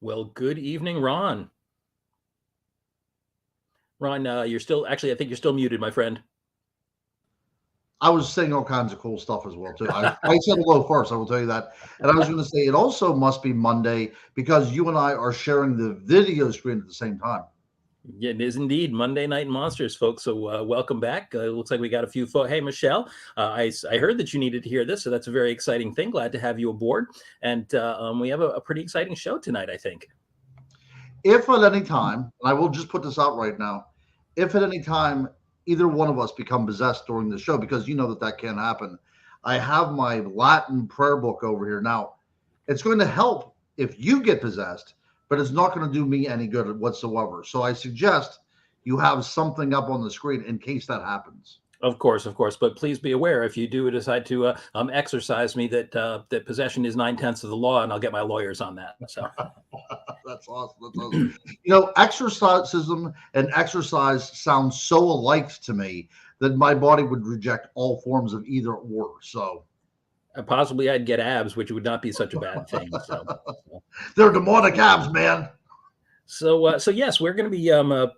Well, good evening, Ron. Ron, you're still actually. I think you're still muted, my friend. I was saying all kinds of cool stuff as well too. I said hello first. I will tell you that, and I was going to say it also must be Monday because you and I are sharing the video screen at the same time. Yeah, it is indeed Monday Night Monsters, folks. So welcome back. Looks like we got a few folks. Hey, Michelle, I heard that you needed to hear this, so that's a very exciting thing. Glad to have you aboard, and we have a pretty exciting show tonight, I think. If at any time, and I will just put this out right now, if at any time either one of us become possessed during the show, because you know that that can happen, I have my Latin prayer book over here now. It's going to help if you get possessed, but it's not going to do me any good whatsoever. So I suggest you have something up on the screen in case that happens. Of course, but please be aware if you do decide to exercise me that possession is 9/10 of the law, and I'll get my lawyers on that. So. That's awesome. That's awesome. Exorcism and exercise sound so alike to me that my body would reject all forms of either or. So Possibly I'd get abs, which would not be such a bad thing. So. they're demonic abs, man. So yes, we're going to be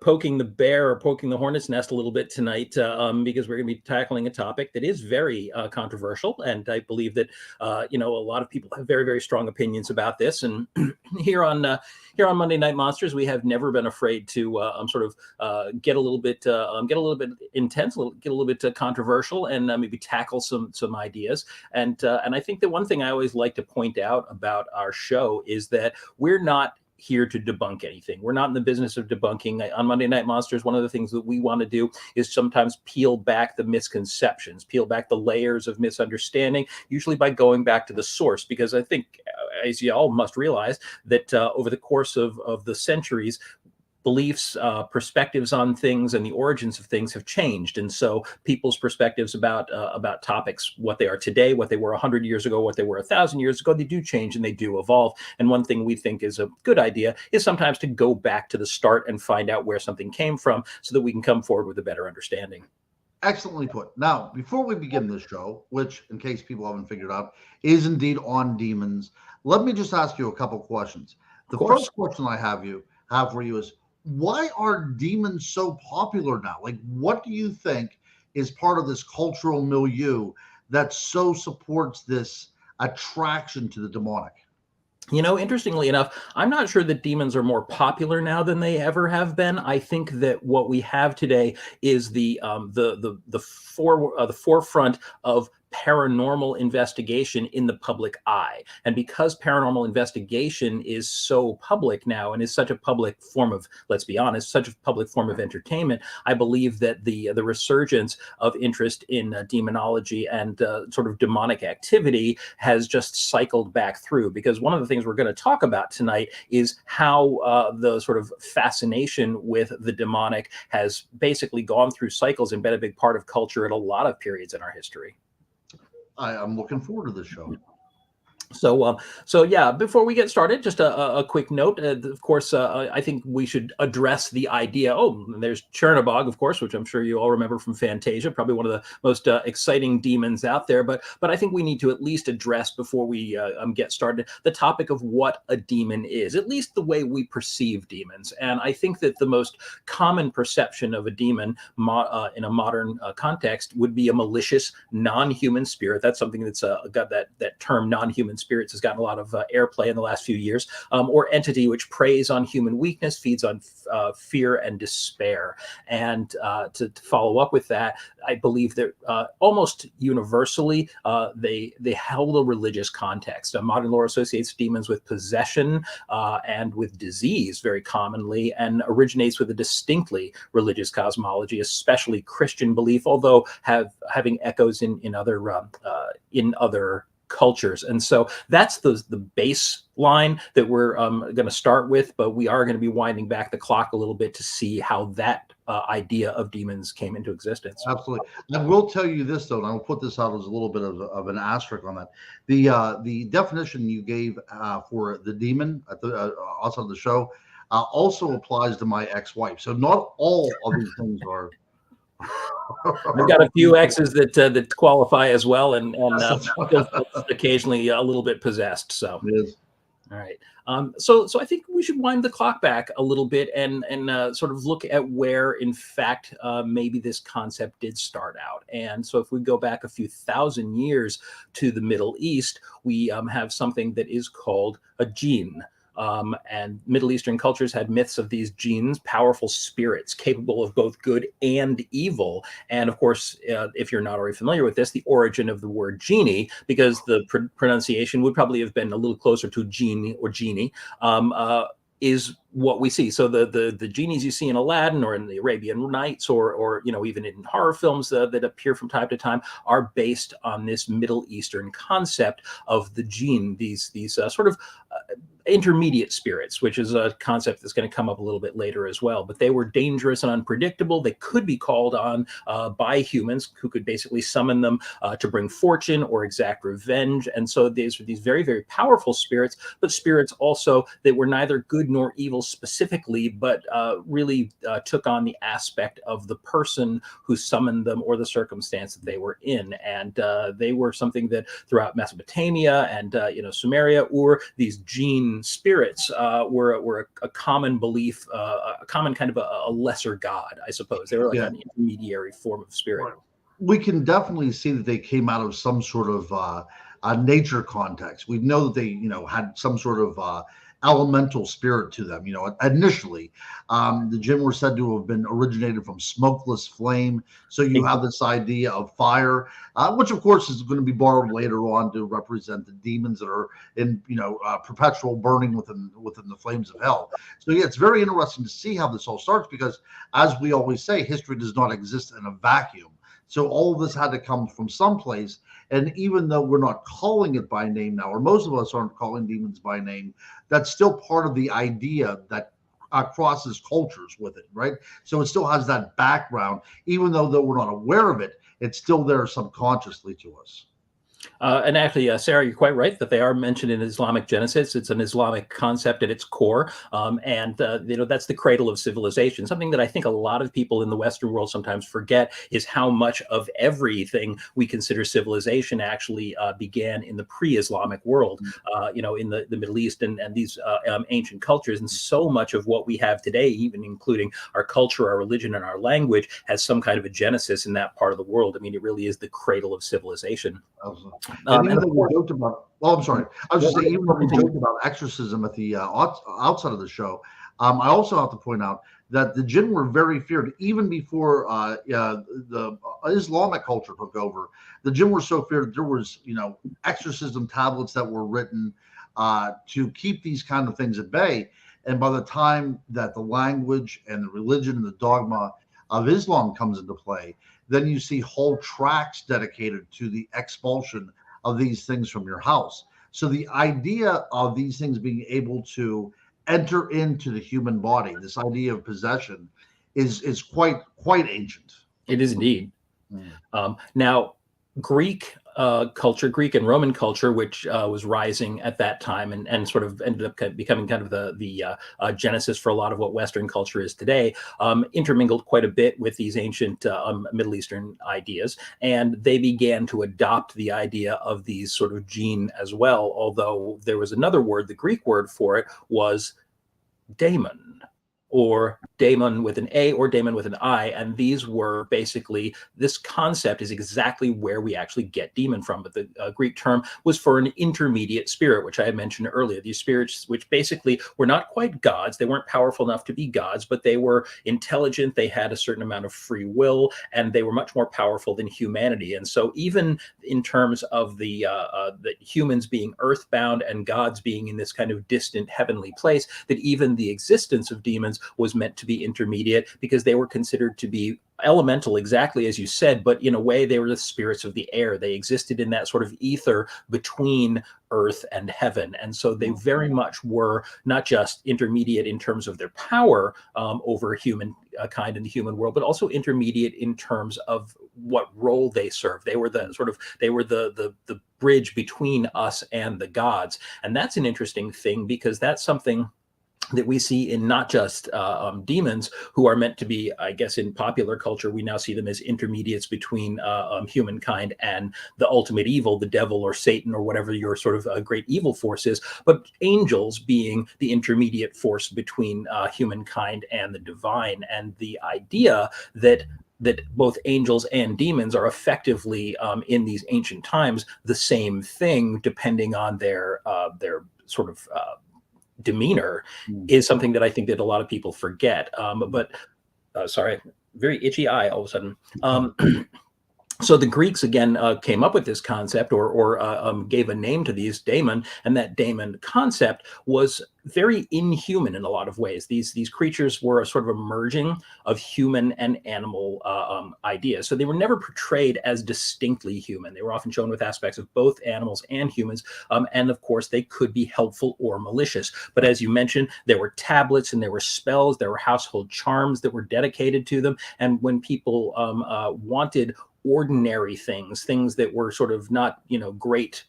poking the bear or poking the hornet's nest a little bit tonight because we're going to be tackling a topic that is very controversial, and I believe that a lot of people have very, very strong opinions about this. And here on Monday Night Monsters, we have never been afraid to get a little bit intense, get a little bit controversial, and maybe tackle some ideas. And I think that one thing I always like to point out about our show is that we're not here to debunk anything. We're not in the business of debunking. On Monday Night Monsters, one of the things that we want to do is sometimes peel back the misconceptions, peel back the layers of misunderstanding, usually by going back to the source, because I think, as you all must realize, that over the course of the centuries, beliefs, perspectives on things, and the origins of things have changed, and so people's perspectives about topics, what they are today, what they were 100 years ago, what they were 1,000 years ago, they do change and they do evolve. And one thing we think is a good idea is sometimes to go back to the start and find out where something came from, so that we can come forward with a better understanding. Excellently put. Now, before we begin this show, which, in case people haven't figured out, is indeed on demons, let me just ask you a couple questions. Of The course. first question I have for you is, why are demons so popular now? Like, what do you think is part of this cultural milieu that so supports this attraction to the demonic? Interestingly enough, I'm not sure that demons are more popular now than they ever have been. I think that what we have today is the forefront of paranormal investigation in the public eye. And because paranormal investigation is so public now and is such a public form of, let's be honest, such a public form of entertainment, I believe that the resurgence of interest in demonology and sort of demonic activity has just cycled back through. Because one of the things we're going to talk about tonight is how the sort of fascination with the demonic has basically gone through cycles and been a big part of culture at a lot of periods in our history. I'm looking forward to this show. So yeah, before we get started, just a quick note. Of course, I think we should address the idea. Oh, there's Chernobog, of course, which I'm sure you all remember from Fantasia, probably one of the most exciting demons out there. But I think we need to at least address, before we get started, the topic of what a demon is, at least the way we perceive demons. And I think that the most common perception of a demon in a modern context would be a malicious, non-human spirit. That's something that's got that term, non-human spirits, has gotten a lot of airplay in the last few years, or entity which preys on human weakness, feeds on fear and despair. And to follow up with that, I believe that almost universally they hold a religious context. Modern lore associates demons with possession and with disease very commonly, and originates with a distinctly religious cosmology, especially Christian belief, although having echoes in other cultures. And so that's the baseline that we're going to start with, but we are going to be winding back the clock a little bit to see how that idea of demons came into existence. Absolutely. I will tell you this, though, and I'll put this out as a little bit of an asterisk on that. The definition you gave for the demon at the outside of the show also applies to my ex-wife. So not all of these things are. I've got a few exes that qualify as well, and occasionally a little bit possessed. So it is. All right. So I think we should wind the clock back a little bit and sort of look at where, in fact, maybe this concept did start out. And so if we go back a few thousand years to the Middle East, we have something that is called a jinn. And Middle Eastern cultures had myths of these jinns, powerful spirits capable of both good and evil. And of course, if you're not already familiar with this, the origin of the word genie, because the pronunciation would probably have been a little closer to genie or genie, is what we see. So the genies you see in Aladdin or in the Arabian Nights or even in horror films that appear from time to time are based on this Middle Eastern concept of the jinn, these sort of intermediate spirits, which is a concept that's going to come up a little bit later as well. But they were dangerous and unpredictable. They could be called on by humans who could basically summon them to bring fortune or exact revenge. And so these were these very, very powerful spirits, but spirits also that were neither good nor evil specifically, but really took on the aspect of the person who summoned them or the circumstance that they were in. And they were something that throughout Mesopotamia and Sumeria, these jinn spirits were a common belief, a common kind of a lesser god, I suppose. They were like an intermediary form of spirit. Right. We can definitely see that they came out of some sort of a nature context. We know that they, had some sort of elemental spirit to them. Initially, the jinn were said to have been originated from smokeless flame. So you have this idea of fire, which of course is going to be borrowed later on to represent the demons that are in, perpetual burning within the flames of hell. So yeah, it's very interesting to see how this all starts because, as we always say, history does not exist in a vacuum. So all of this had to come from someplace. And even though we're not calling it by name now, or most of us aren't calling demons by name, that's still part of the idea that crosses cultures with it, right? So it still has that background, even though we're not aware of it, it's still there subconsciously to us. And actually, Sarah, you're quite right that they are mentioned in Islamic Genesis. It's an Islamic concept at its core, and that's the cradle of civilization. Something that I think a lot of people in the Western world sometimes forget is how much of everything we consider civilization actually began in the pre-Islamic world, in the Middle East and these ancient cultures. And so much of what we have today, even including our culture, our religion, and our language, has some kind of a genesis in that part of the world. I mean, it really is the cradle of civilization. And even though we joked about, well, I'm sorry, I was just saying, even though we joked about exorcism at the outside of the show, I also have to point out that the jinn were very feared even before the Islamic culture took over. The jinn were so feared that there was, exorcism tablets that were written to keep these kind of things at bay. And by the time that the language and the religion and the dogma of Islam comes into play, then you see whole tracts dedicated to the expulsion of these things from your house. So the idea of these things being able to enter into the human body, this idea of possession, is quite ancient. It is indeed. Now, Greek culture, Greek and Roman culture, which was rising at that time and sort of ended up becoming kind of the genesis for a lot of what Western culture is today, intermingled quite a bit with these ancient Middle Eastern ideas. And they began to adopt the idea of these sort of jinn as well, although there was another word, the Greek word for it was daemon, or daemon with an A or daemon with an I. And these were basically, this concept is exactly where we actually get demon from. But the Greek term was for an intermediate spirit, which I had mentioned earlier. These spirits, which basically were not quite gods. They weren't powerful enough to be gods, but they were intelligent. They had a certain amount of free will, and they were much more powerful than humanity. And so even in terms of the humans being earthbound and gods being in this kind of distant heavenly place, that even the existence of demons was meant to be intermediate because they were considered to be elemental, exactly as you said, but in a way they were the spirits of the air. They existed in that sort of ether between earth and heaven. And so they very much were not just intermediate in terms of their power over human kind in the human world, but also intermediate in terms of what role they served. They were the bridge between us and the gods. And that's an interesting thing because that's something that we see in not just demons who are meant to be, I guess, in popular culture, we now see them as intermediates between humankind and the ultimate evil, the devil or Satan or whatever your sort of great evil force is, but angels being the intermediate force between humankind and the divine. And the idea that both angels and demons are effectively in these ancient times the same thing, depending on their sort of demeanor, Mm. is something that I think that a lot of people forget. But sorry, very itchy eye all of a sudden. So the Greeks again came up with this concept, or gave a name to these daemon, and that daemon concept was very inhuman in a lot of ways. These creatures were a sort of a merging of human and animal ideas. So they were never portrayed as distinctly human. They were often shown with aspects of both animals and humans, and of course they could be helpful or malicious. But as you mentioned, there were tablets and there were spells, there were household charms that were dedicated to them, and when people wanted ordinary things that were sort of not, great,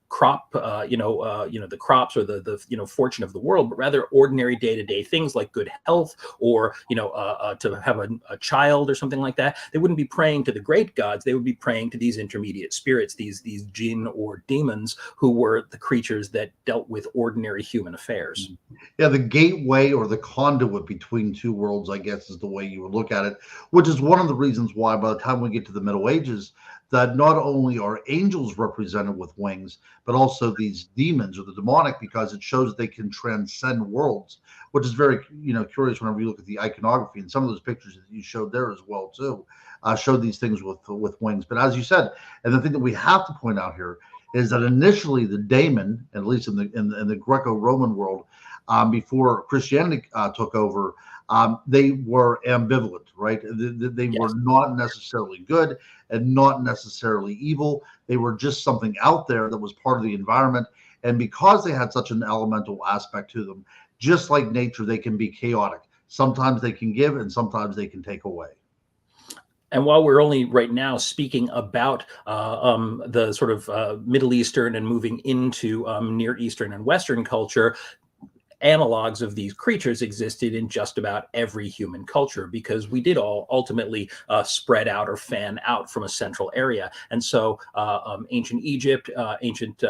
crop, the crops or the fortune of the world, but rather ordinary day-to-day things like good health, or to have a child or something like that. They wouldn't be praying to the great gods. They would be praying to these intermediate spirits, these jinn or demons, who were the creatures that dealt with ordinary human affairs. Yeah, the gateway or the conduit between two worlds, I guess, is the way you would look at it, which is one of the reasons why by the time we get to the Middle Ages, that not only are angels represented with wings, but also these demons or the demonic, because it shows they can transcend worlds, which is very, curious whenever you look at the iconography, and some of those pictures that you showed there as well too, showed these things with wings. But as you said, and the thing that we have to point out here is that initially the daemon, at least in the Greco-Roman world, before Christianity took over, they were ambivalent, right? They were Yes. not necessarily good and not necessarily evil. They were just something out there that was part of the environment. And because they had such an elemental aspect to them, just like nature, they can be chaotic. Sometimes they can give and sometimes they can take away. And while we're only right now speaking about the sort of Middle Eastern and moving into Near Eastern and Western culture, analogs of these creatures existed in just about every human culture, because we did all ultimately spread out or fan out from a central area. And so ancient Egypt, ancient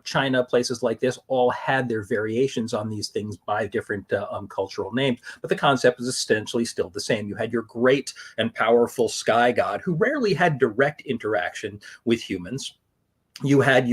China, places like this all had their variations on these things by different cultural names, but the concept is essentially still the same. You had your great and powerful sky god who rarely had direct interaction with humans. You had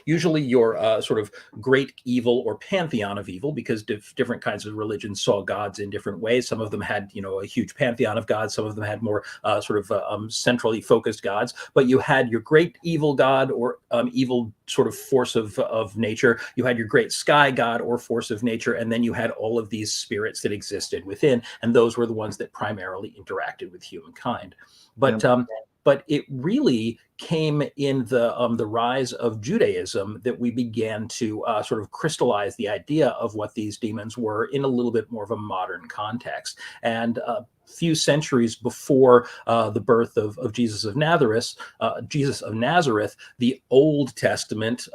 usually your sort of great evil or pantheon of evil, because different kinds of religions saw gods in different ways. Some of them had a huge pantheon of gods. Some of them had more sort of centrally focused gods. But you had your great evil god, or evil sort of force of nature. You had your great sky god or force of nature, and then you had all of these spirits that existed within, and those were the ones that primarily interacted with humankind. But Yeah. but it really came in the rise of Judaism that we began to sort of crystallize the idea of what these demons were in a little bit more of a modern context. And a few centuries before the birth of Jesus of Nazareth, the Old Testament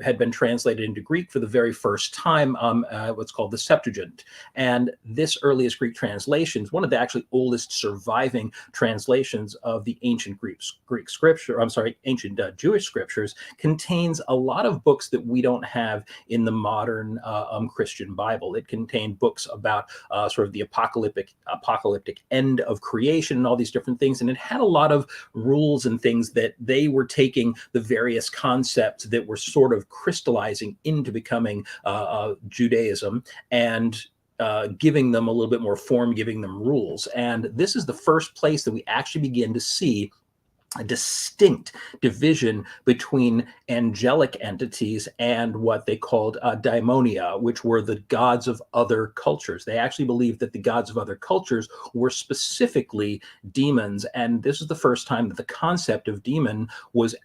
had been translated into Greek for the very first time, what's called the Septuagint. And this earliest Greek translation is one of the actually oldest surviving translations of the ancient Greek scripture. Ancient Jewish scriptures, contains a lot of books that we don't have in the modern Christian Bible. It contained books about sort of the apocalyptic end of creation and all these different things, and it had a lot of rules and things that they were taking the various concepts that were sort of crystallizing into becoming Judaism, and giving them a little bit more form, giving them rules. And this is the first place that we actually begin to see a distinct division between angelic entities and what they called daimonia, which were the gods of other cultures. They actually believed that the gods of other cultures were specifically demons, and this is the first time that the concept of demon was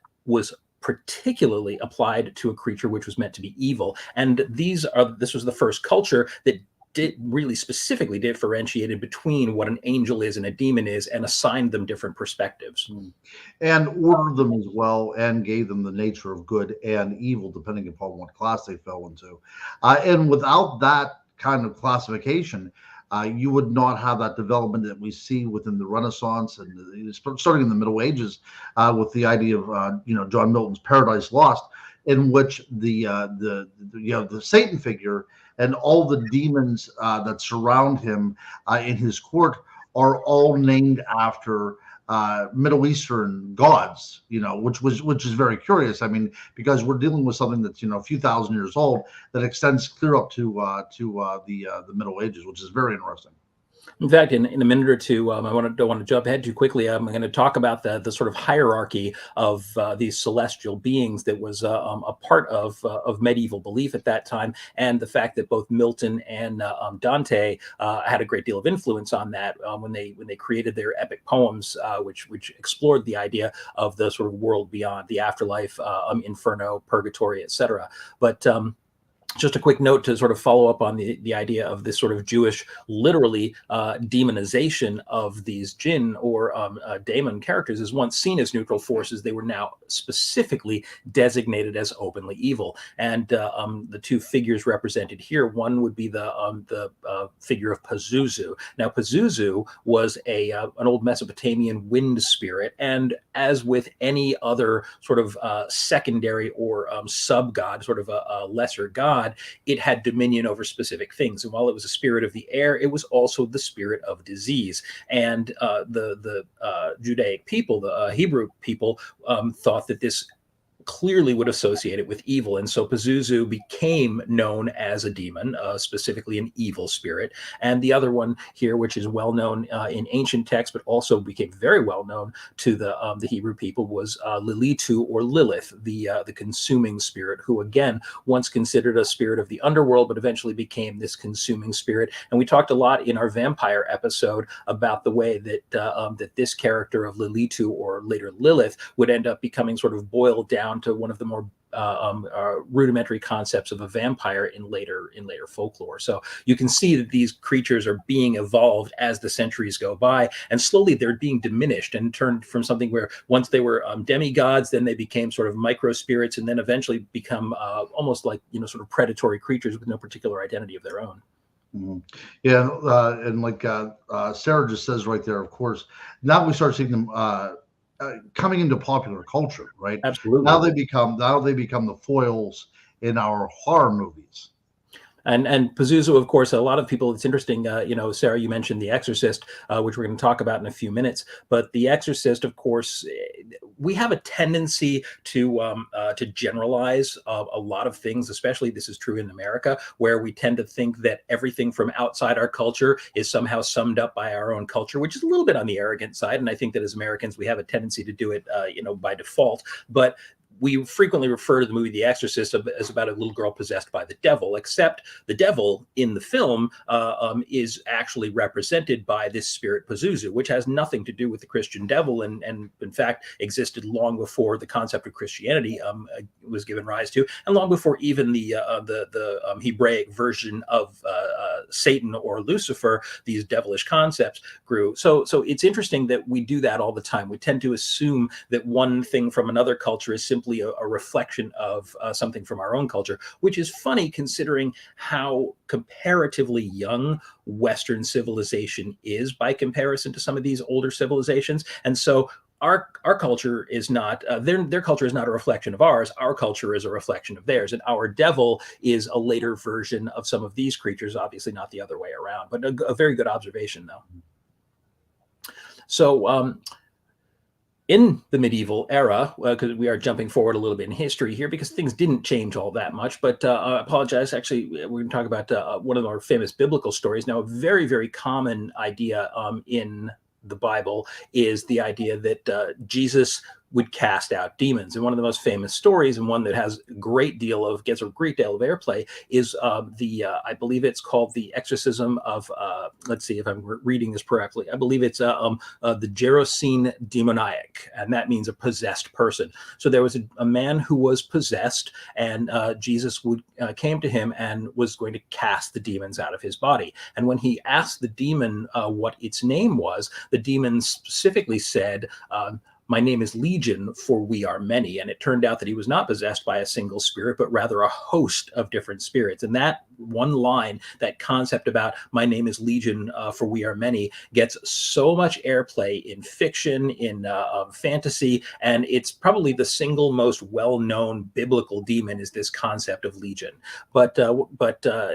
particularly applied to a creature which was meant to be evil. And this was the first culture that did really specifically differentiated between what an angel is and a demon is, and assigned them different perspectives. And ordered them as well, and gave them the nature of good and evil, depending upon what class they fell into. And without that kind of classification, you would not have that development that we see within the Renaissance and starting in the Middle Ages, with the idea of John Milton's Paradise Lost, in which the Satan figure and all the demons that surround him in his court are all named after Middle Eastern gods, which is very curious. I mean, because we're dealing with something that's a few thousand years old that extends clear up to the Middle Ages, which is very interesting. In fact, in a minute or two, I don't want to jump ahead too quickly. I'm going to talk about the sort of hierarchy of these celestial beings that was a part of medieval belief at that time, and the fact that both Milton and Dante had a great deal of influence on that when they created their epic poems, which explored the idea of the sort of world beyond, the afterlife, inferno, purgatory, etc. But just a quick note to sort of follow up on the idea of this sort of Jewish, literally demonization of these jinn or daemon characters. Is once seen as neutral forces, they were now specifically designated as openly evil. And the two figures represented here, one would be the figure of Pazuzu. Now, Pazuzu was an old Mesopotamian wind spirit, and as with any other sort of secondary or sub-god, sort of a lesser god, it had dominion over specific things. And while it was a spirit of the air, it was also the spirit of disease. And the Judaic people, the Hebrew people, thought that this clearly would associate it with evil. And so Pazuzu became known as a demon, specifically an evil spirit. And the other one here, which is well known in ancient texts, but also became very well known to the Hebrew people, was Lilitu, or Lilith, the consuming spirit, who again once considered a spirit of the underworld, but eventually became this consuming spirit. And we talked a lot in our vampire episode about the way that that this character of Lilitu, or later Lilith, would end up becoming sort of boiled down to one of the more rudimentary concepts of a vampire in later folklore. So you can see that these creatures are being evolved as the centuries go by, and slowly they're being diminished and turned from something where once they were demigods, then they became sort of micro spirits, and then eventually become almost like sort of predatory creatures with no particular identity of their own. Mm-hmm. Yeah, and like Sarah just says right there, of course, now we start seeing them coming into popular culture, right? Absolutely. Now they become the foils in our horror movies. And Pazuzu, of course, a lot of people, it's interesting, Sarah, you mentioned The Exorcist, which we're going to talk about in a few minutes. But The Exorcist, of course, we have a tendency to generalize a lot of things, especially this is true in America, where we tend to think that everything from outside our culture is somehow summed up by our own culture, which is a little bit on the arrogant side. And I think that as Americans, we have a tendency to do it, by default. But we frequently refer to the movie The Exorcist as about a little girl possessed by the devil, except the devil in the film is actually represented by this spirit Pazuzu, which has nothing to do with the Christian devil, and in fact existed long before the concept of Christianity was given rise to, and long before even the Hebraic version of Satan or Lucifer, these devilish concepts grew. So it's interesting that we do that all the time. We tend to assume that one thing from another culture is simply a reflection of something from our own culture, which is funny considering how comparatively young Western civilization is by comparison to some of these older civilizations. And so our culture is not, their culture is not a reflection of ours. Our culture is a reflection of theirs. And our devil is a later version of some of these creatures, obviously not the other way around, but a very good observation though. So, in the medieval era, because we are jumping forward a little bit in history here because things didn't change all that much, but I apologize. Actually, we're going to talk about one of our famous biblical stories. Now, a very, very common idea in the Bible is the idea that Jesus would cast out demons. And one of the most famous stories, and one that gets a great deal of airplay, is I believe it's called the exorcism of, let's see if I'm reading this correctly. I believe it's the Gerasene demoniac, and that means a possessed person. So there was a man who was possessed, and Jesus came to him and was going to cast the demons out of his body. And when he asked the demon what its name was, the demon specifically said, my name is Legion, for we are many. And it turned out that he was not possessed by a single spirit, but rather a host of different spirits. And that one line, that concept about my name is Legion, for we are many, gets so much airplay in fiction, in fantasy, and it's probably the single most well-known biblical demon is this concept of Legion. But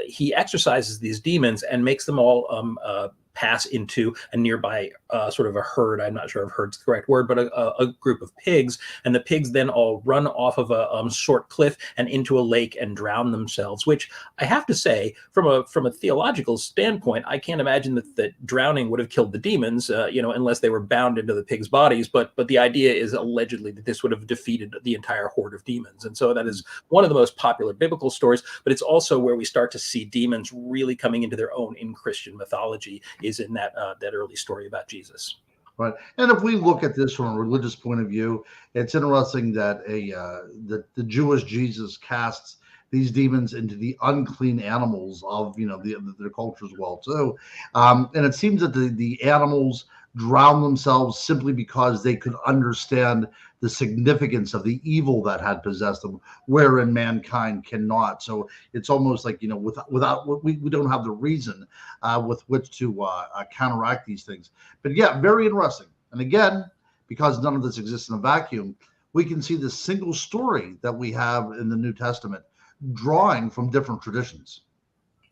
he exercises these demons and makes them all pass into a nearby sort of a herd. I'm not sure if herd's the correct word, but a group of pigs. And the pigs then all run off of a short cliff and into a lake and drown themselves, which I have to say, from a theological standpoint, I can't imagine that drowning would have killed the demons, unless they were bound into the pigs' bodies. But the idea is allegedly that this would have defeated the entire horde of demons. And so that is one of the most popular biblical stories, but it's also where we start to see demons really coming into their own in Christian mythology, is in that early story about Jesus. Right. And if we look at this from a religious point of view, it's interesting that the Jewish Jesus casts these demons into the unclean animals of their culture as well too, and it seems that the animals drown themselves simply because they could understand the significance of the evil that had possessed them, wherein mankind cannot. So it's almost like without we don't have the reason with which to counteract these things. But yeah, very interesting. And again, because none of this exists in a vacuum, we can see the single story that we have in the New Testament drawing from different traditions.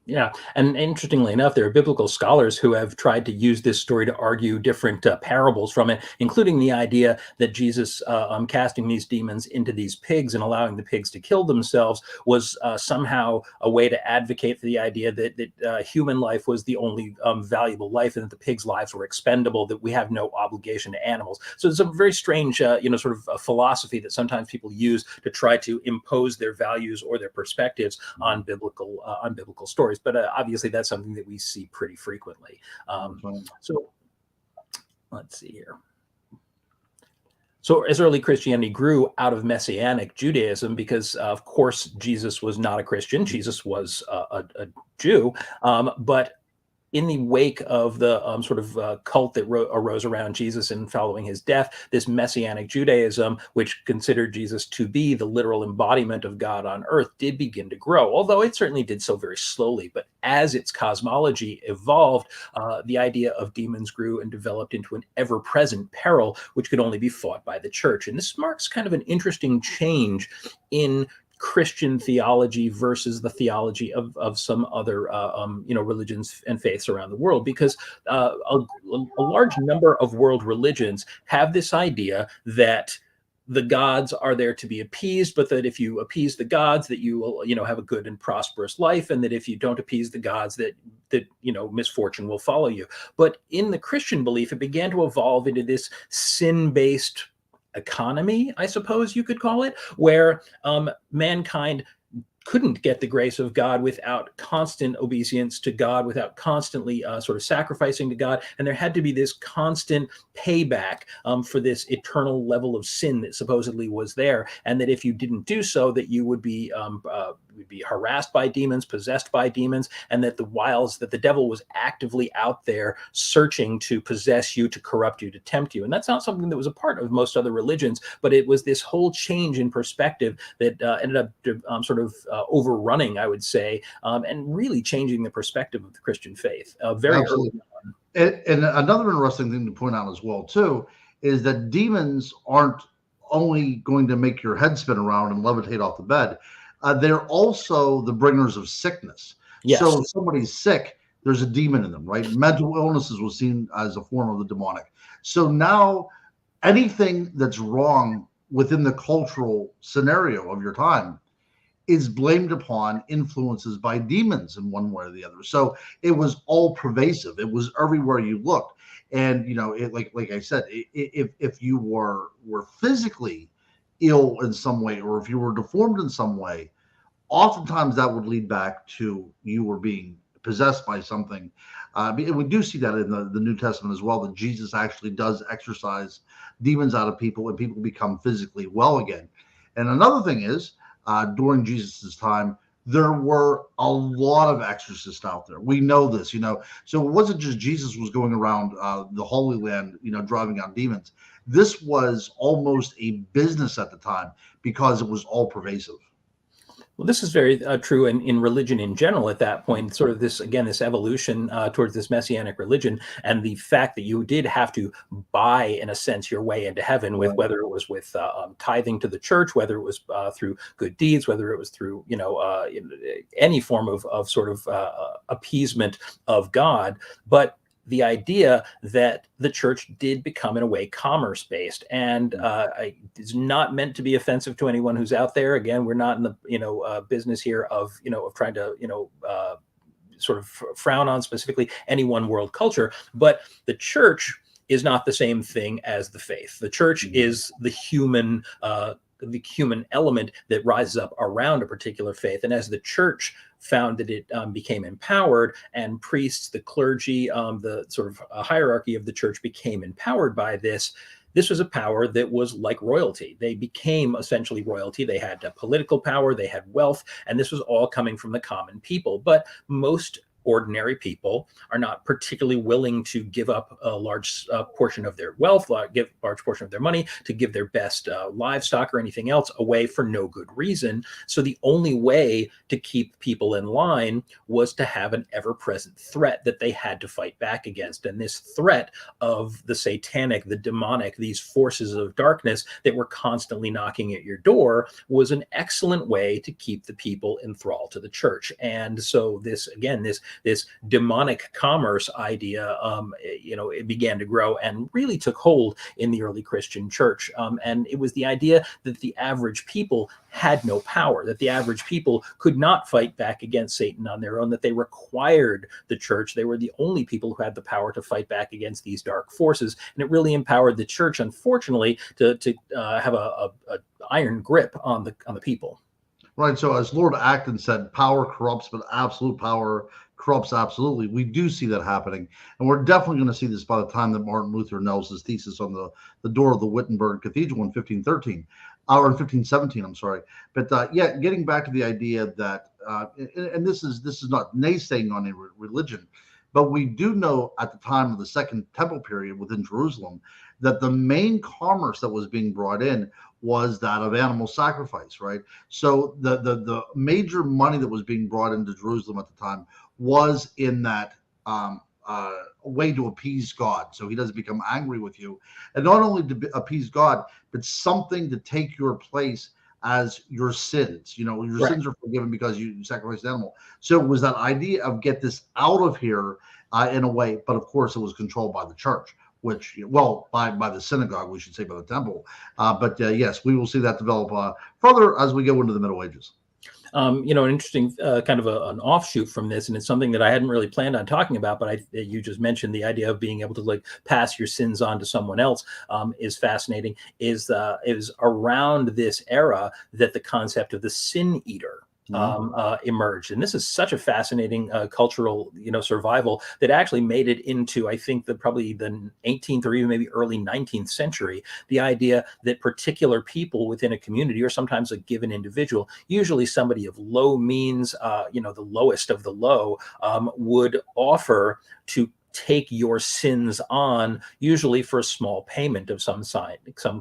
Yeah, and interestingly enough, there are biblical scholars who have tried to use this story to argue different parables from it, including the idea that Jesus casting these demons into these pigs and allowing the pigs to kill themselves was somehow a way to advocate for the idea that human life was the only valuable life, and that the pigs' lives were expendable, that we have no obligation to animals. So it's a very strange, sort of a philosophy that sometimes people use to try to impose their values or their perspectives on biblical stories. But obviously, that's something that we see pretty frequently. So let's see here. So as early Christianity grew out of Messianic Judaism, because of course Jesus was not a Christian, Jesus was a Jew, but in the wake of the sort of cult that arose around Jesus and following his death, this Messianic Judaism, which considered Jesus to be the literal embodiment of God on earth, did begin to grow, although it certainly did so very slowly. But as its cosmology evolved, the idea of demons grew and developed into an ever-present peril, which could only be fought by the church. And this marks kind of an interesting change in Christian theology versus the theology of some other religions and faiths around the world, because a large number of world religions have this idea that the gods are there to be appeased, but that if you appease the gods, that you will have a good and prosperous life, and that if you don't appease the gods, that misfortune will follow you. But in the Christian belief, it began to evolve into this sin-based economy, I suppose you could call it, where mankind couldn't get the grace of God without constant obeisance to God, without constantly sort of sacrificing to God. And there had to be this constant payback for this eternal level of sin that supposedly was there. And that if you didn't do so, that you would be harassed by demons, possessed by demons, and that the devil was actively out there searching to possess you, to corrupt you, to tempt you. And that's not something that was a part of most other religions, but it was this whole change in perspective that ended up overrunning, I would say, and really changing the perspective of the Christian faith very early on. And another interesting thing to point out as well, too, is that demons aren't only going to make your head spin around and levitate off the bed. They're also the bringers of sickness. Yes. So if somebody's sick, there's a demon in them, right? Mental illnesses was seen as a form of the demonic. So now anything that's wrong within the cultural scenario of your time is blamed upon influences by demons in one way or the other. So it was all pervasive. It was everywhere you looked. And, like I said, if you were physically ill in some way, or if you were deformed in some way, oftentimes that would lead back to you were being possessed by something. And we do see that in the New Testament as well, that Jesus actually does exorcise demons out of people and people become physically well again. And another thing is, during Jesus's time, there were a lot of exorcists out there. We know this, So it wasn't just Jesus was going around the Holy Land, driving out demons. This was almost a business at the time because it was all pervasive. Well, this is very true in religion in general at that point. Sort of this, again, this evolution towards this messianic religion, and the fact that you did have to buy, in a sense, your way into heaven with, whether it was with tithing to the church, whether it was through good deeds, whether it was through, any form of sort of appeasement of God. But the idea that the church did become, in a way, commerce based, and it's not meant to be offensive to anyone who's out there. Again, we're not in the business here of of trying to sort of frown on specifically any one world culture, but the church is not the same thing as the faith. The church is the human element that rises up around a particular faith. And as the church found that it became empowered, and priests, the clergy, the sort of hierarchy of the church became empowered by this, this was a power that was like royalty. They became essentially royalty. They had political power, they had wealth, and this was all coming from the common people. But most ordinary people are not particularly willing to give up a large portion of their wealth, give a large portion of their money, to give their best livestock or anything else away for no good reason. So the only way to keep people in line was to have an ever-present threat that they had to fight back against. And this threat of the satanic, the demonic, these forces of darkness that were constantly knocking at your door was an excellent way to keep the people enthralled to the church. And so this, again, this demonic commerce idea, it began to grow and really took hold in the early Christian church. And it was the idea that the average people had no power, that the average people could not fight back against Satan on their own, that they required the church. They were the only people who had the power to fight back against these dark forces. And it really empowered the church, unfortunately, to have a iron grip on the people. Right. So as Lord Acton said, power corrupts, but absolute power corrupts absolutely. We do see that happening. And we're definitely going to see this by the time that Martin Luther nails his thesis on the door of the Wittenberg Cathedral in 1513, or in 1517, I'm sorry. But getting back to the idea that, and this is not naysaying on a religion, but we do know at the time of the Second Temple period within Jerusalem that the main commerce that was being brought in was that of animal sacrifice, right? So the major money that was being brought into Jerusalem at the time was in that way to appease God, so he doesn't become angry with you, and not only to appease God, but something to take your place as your sins. Your Right. sins are forgiven because you sacrificed an animal. So it was that idea of get this out of here in a way, but of course it was controlled by the church, which, by the synagogue, we should say, by the temple. But yes, we will see that develop further as we go into the Middle Ages. An interesting kind of an offshoot from this, and it's something that I hadn't really planned on talking about, but you just mentioned the idea of being able to pass your sins on to someone else is fascinating. Is around this era that the concept of the sin eater emerged, and this is such a fascinating cultural survival that actually made it into, I think, probably the 18th or even maybe early 19th century. The idea that particular people within a community, or sometimes a given individual, usually somebody of low means, the lowest of the low, would offer to take your sins on, usually for a small payment of some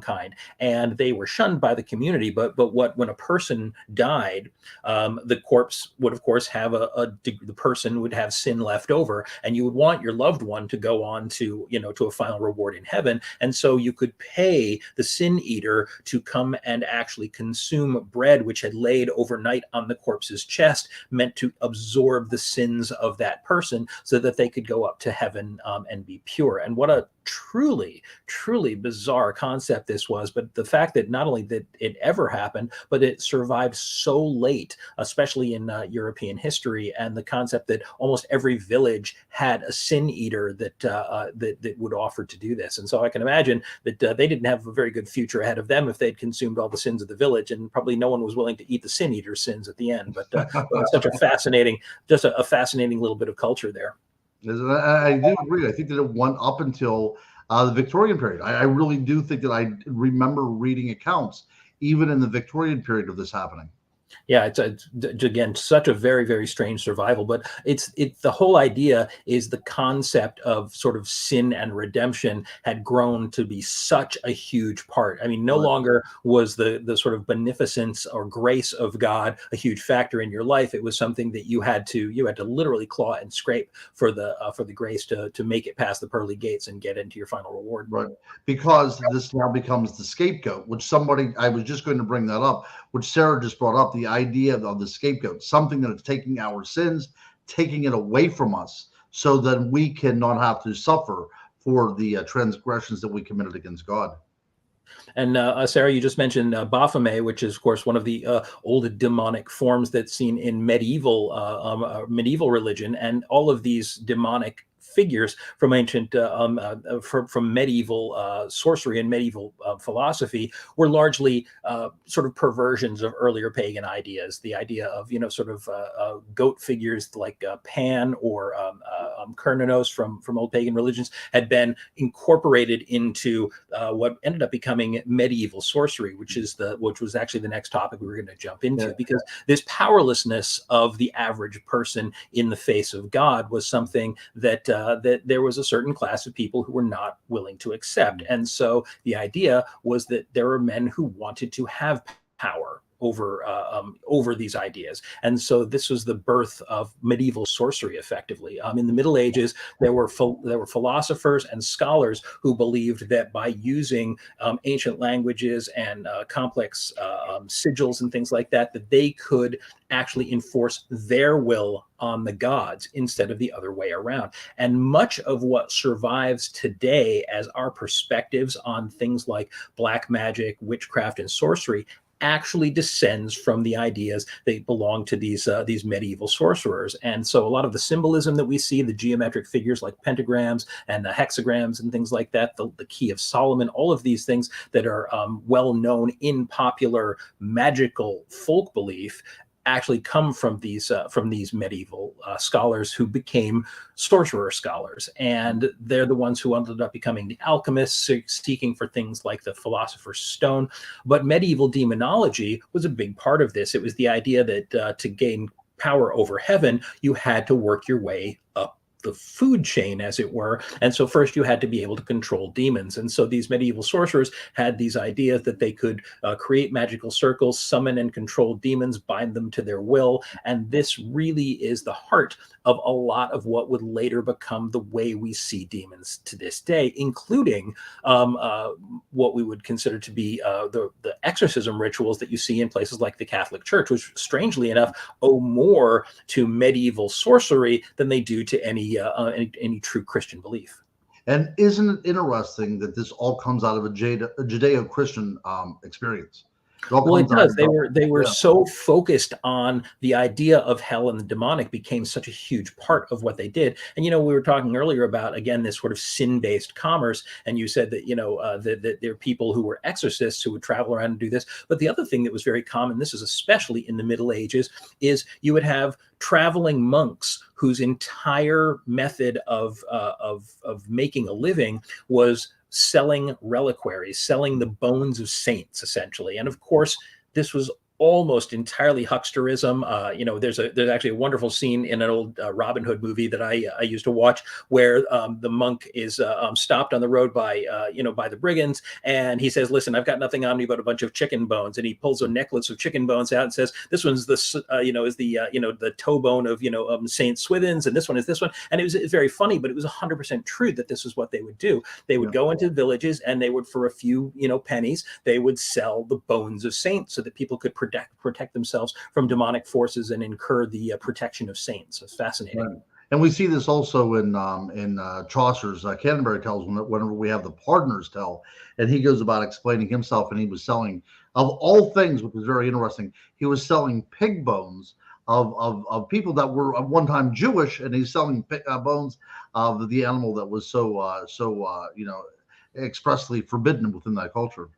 kind. And they were shunned by the community. But when a person died, the corpse would, of course, have the person would have sin left over, and you would want your loved one to go on to a final reward in heaven. And so you could pay the sin eater to come and actually consume bread which had laid overnight on the corpse's chest, meant to absorb the sins of that person so that they could go up to heaven and be pure. And what a truly bizarre concept this was. But the fact that not only that it ever happened, but it survived so late, especially in European history, and the concept that almost every village had a sin eater that would offer to do this. And so I can imagine that they didn't have a very good future ahead of them if they'd consumed all the sins of the village, and probably no one was willing to eat the sin eater's sins at the end. But it's such a fascinating little bit of culture there. I do agree. I think that it went up until the Victorian period. I really do think that I remember reading accounts, even in the Victorian period, of this happening. Yeah, again such a very, very strange survival. But it's the whole idea is the concept of sort of sin and redemption had grown to be such a huge part. I mean, no Right. longer was the sort of beneficence or grace of God a huge factor in your life. It was something that you had to literally claw and scrape for the grace to make it past the pearly gates and get into your final reward. Right. Because this now becomes the scapegoat, which somebody, I was just going to bring that up, which Sarah just brought up, the idea of the scapegoat, something that is taking our sins, taking it away from us so that we cannot have to suffer for the transgressions that we committed against God. And Sarah, you just mentioned Baphomet, which is, of course, one of the old demonic forms that's seen in medieval religion, and all of these demonic figures from ancient from medieval sorcery and medieval philosophy were largely sort of perversions of earlier pagan ideas. The idea of sort of goat figures like Pan or Cernunnos from old pagan religions had been incorporated into what ended up becoming medieval sorcery, which was actually the next topic we were going to jump into, Yeah. because this powerlessness of the average person in the face of God was something that there was a certain class of people who were not willing to accept. And so the idea was that there were men who wanted to have power over these ideas. And so this was the birth of medieval sorcery, effectively. In the Middle Ages, there were philosophers and scholars who believed that by using ancient languages and complex sigils and things like that, that they could actually enforce their will on the gods instead of the other way around. And much of what survives today as our perspectives on things like black magic, witchcraft, and sorcery actually descends from the ideas that belong to these medieval sorcerers. And so a lot of the symbolism that we see, the geometric figures like pentagrams and the hexagrams and things like that, the Key of Solomon, all of these things that are well known in popular magical folk belief actually come from these medieval scholars who became sorcerer scholars, and they're the ones who ended up becoming the alchemists, seeking for things like the philosopher's stone. But medieval demonology was a big part of this. It was the idea that to gain power over heaven, you had to work your way up the food chain, as it were. And so first you had to be able to control demons. And so these medieval sorcerers had these ideas that they could create magical circles, summon and control demons, bind them to their will. And this really is the heart of a lot of what would later become the way we see demons to this day, including what we would consider to be the exorcism rituals that you see in places like the Catholic Church, which strangely enough owe more to medieval sorcery than they do to any true Christian belief. And isn't it interesting that this all comes out of a Judeo-Christian experience? It all Well, it comes out does. of They were yeah, so focused on the idea of hell, and the demonic became such a huge part of what they did. And we were talking earlier about, again, this sort of sin-based commerce, and you said that that there are people who were exorcists who would travel around and do this. But the other thing that was very common, this is especially in the Middle Ages, is you would have traveling monks whose entire method of making a living was selling reliquaries, selling the bones of saints, essentially. And of course, this was almost entirely hucksterism. There's actually a wonderful scene in an old Robin Hood movie that I used to watch, where the monk is stopped on the road by the brigands, and he says, "Listen, I've got nothing on me but a bunch of chicken bones," and he pulls a necklace of chicken bones out and says, "This one's the toe bone of Saint Swithins, and this one is this one." And it's very funny, but it was 100% true that this is what they would do. They would yeah. go into villages, and they would, for a few pennies, they would sell the bones of saints so that people could protect themselves from demonic forces and incur the protection of saints. It's fascinating. Right. And we see this also in Chaucer's Canterbury Tales, whenever we have the Pardoner's Tale, and he goes about explaining himself, and he was selling, of all things, which was very interesting, he was selling pig bones of people that were at one time Jewish, and he's selling bones of the animal that was so expressly forbidden within that culture.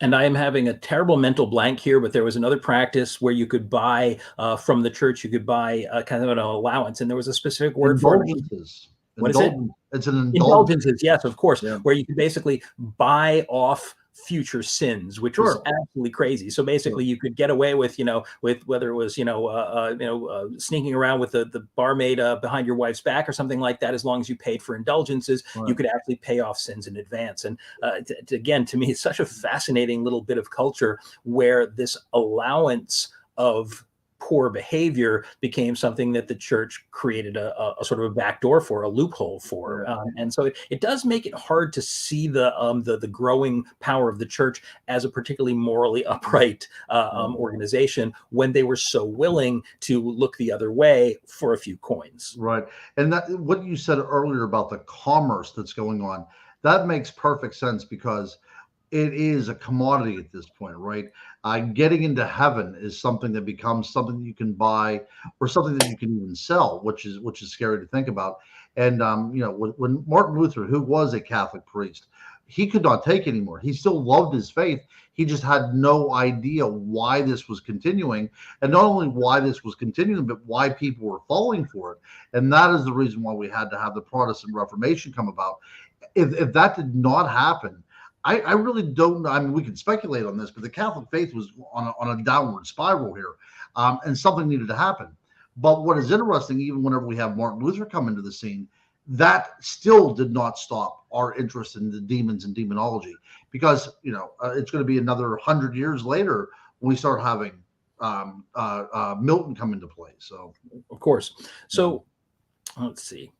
And I am having a terrible mental blank here, but there was another practice where you could buy from the church, you could buy kind of an allowance, and there was a specific word for it. Indulgences. What is it? It's an indulgence. Indulgences, yes, of course, Yeah. where you could basically buy off future sins, which was Sure. absolutely crazy. So basically, you could get away with, with whether it was, sneaking around with the barmaid behind your wife's back or something like that. As long as you paid for indulgences, you Right. could actually pay off sins in advance. And again, to me, it's such a fascinating little bit of culture where this allowance of poor behavior became something that the church created a sort of a backdoor for, a loophole for, Right. and so it does make it hard to see the growing power of the church as a particularly morally upright organization when they were so willing to look the other way for a few coins. Right. And that what you said earlier about the commerce that's going on, that makes perfect sense because it is a commodity at this point, right? Getting into heaven is something that becomes something that you can buy or something that you can even sell, which is scary to think about. And when Martin Luther, who was a Catholic priest, he could not take anymore. He still loved his faith. He just had no idea why this was continuing, and not only why this was continuing, but why people were falling for it. And that is the reason why we had to have the Protestant Reformation come about. If that did not happen, I really don't know. I mean, we can speculate on this, but the Catholic faith was on a downward spiral here, and something needed to happen. But what is interesting, even whenever we have Martin Luther come into the scene, that still did not stop our interest in the demons and demonology, because it's going to be another 100 years later when we start having Milton come into play. So, Of course. So let's see.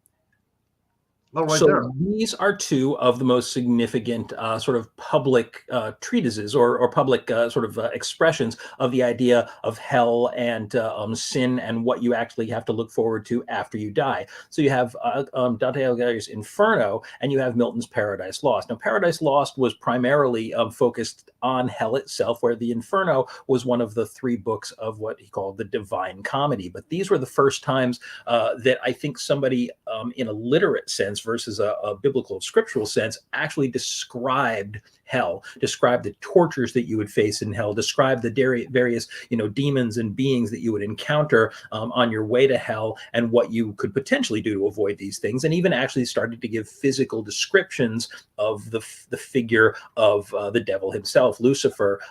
oh, right there. So these are two of the most significant sort of public treatises or public sort of expressions of the idea of hell and sin and what you actually have to look forward to after you die. So you have Dante Alighieri's Inferno and you have Milton's Paradise Lost. Now, Paradise Lost was primarily focused on hell itself, where the Inferno was one of the three books of what he called the Divine Comedy. But these were the first times that I think somebody in a literate sense versus a biblical scriptural sense actually described hell, described the tortures that you would face in hell, described the various demons and beings that you would encounter on your way to hell and what you could potentially do to avoid these things, and even actually started to give physical descriptions of the figure of the devil himself, Lucifer.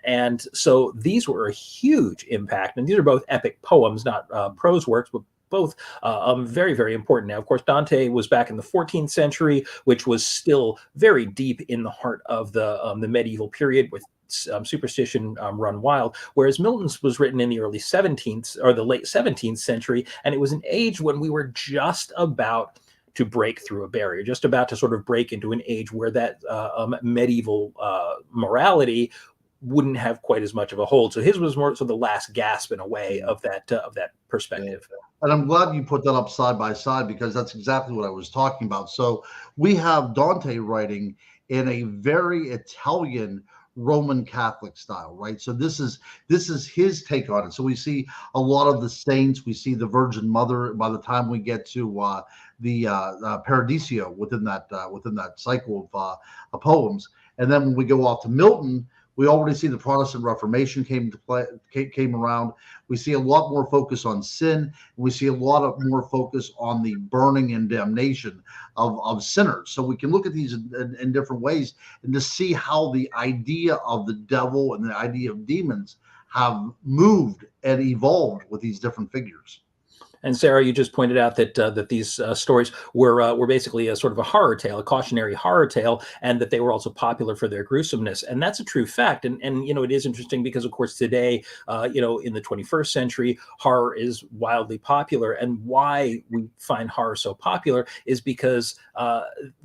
And so these were a huge impact, and these are both epic poems, not prose works, but both very, very important. Now, of course, Dante was back in the 14th century, which was still very deep in the heart of the medieval period with superstition run wild, whereas Milton's was written in the early 17th or the late 17th century, and it was an age when we were just about to break through a barrier, just about to sort of break into an age where that medieval morality wouldn't have quite as much of a hold. So his was more so the last gasp in a way of that perspective. Yeah. And I'm glad you put that up side by side, because that's exactly what I was talking about. So we have Dante writing in a very Italian Roman Catholic style, right? So this is his take on it. So we see a lot of the saints, we see the Virgin Mother. By the time we get to the Paradiso within that cycle of poems, and then when we go off to Milton, we already see the Protestant Reformation came around. We see a lot more focus on sin. We see a lot of more focus on the burning and damnation of sinners. So we can look at these in different ways and to see how the idea of the devil and the idea of demons have moved and evolved with these different figures. And Sarah, you just pointed out that these stories were basically a sort of a horror tale, a cautionary horror tale, and that they were also popular for their gruesomeness. And that's a true fact. And it is interesting because, of course, today, in the 21st century, horror is wildly popular. And why we find horror so popular is because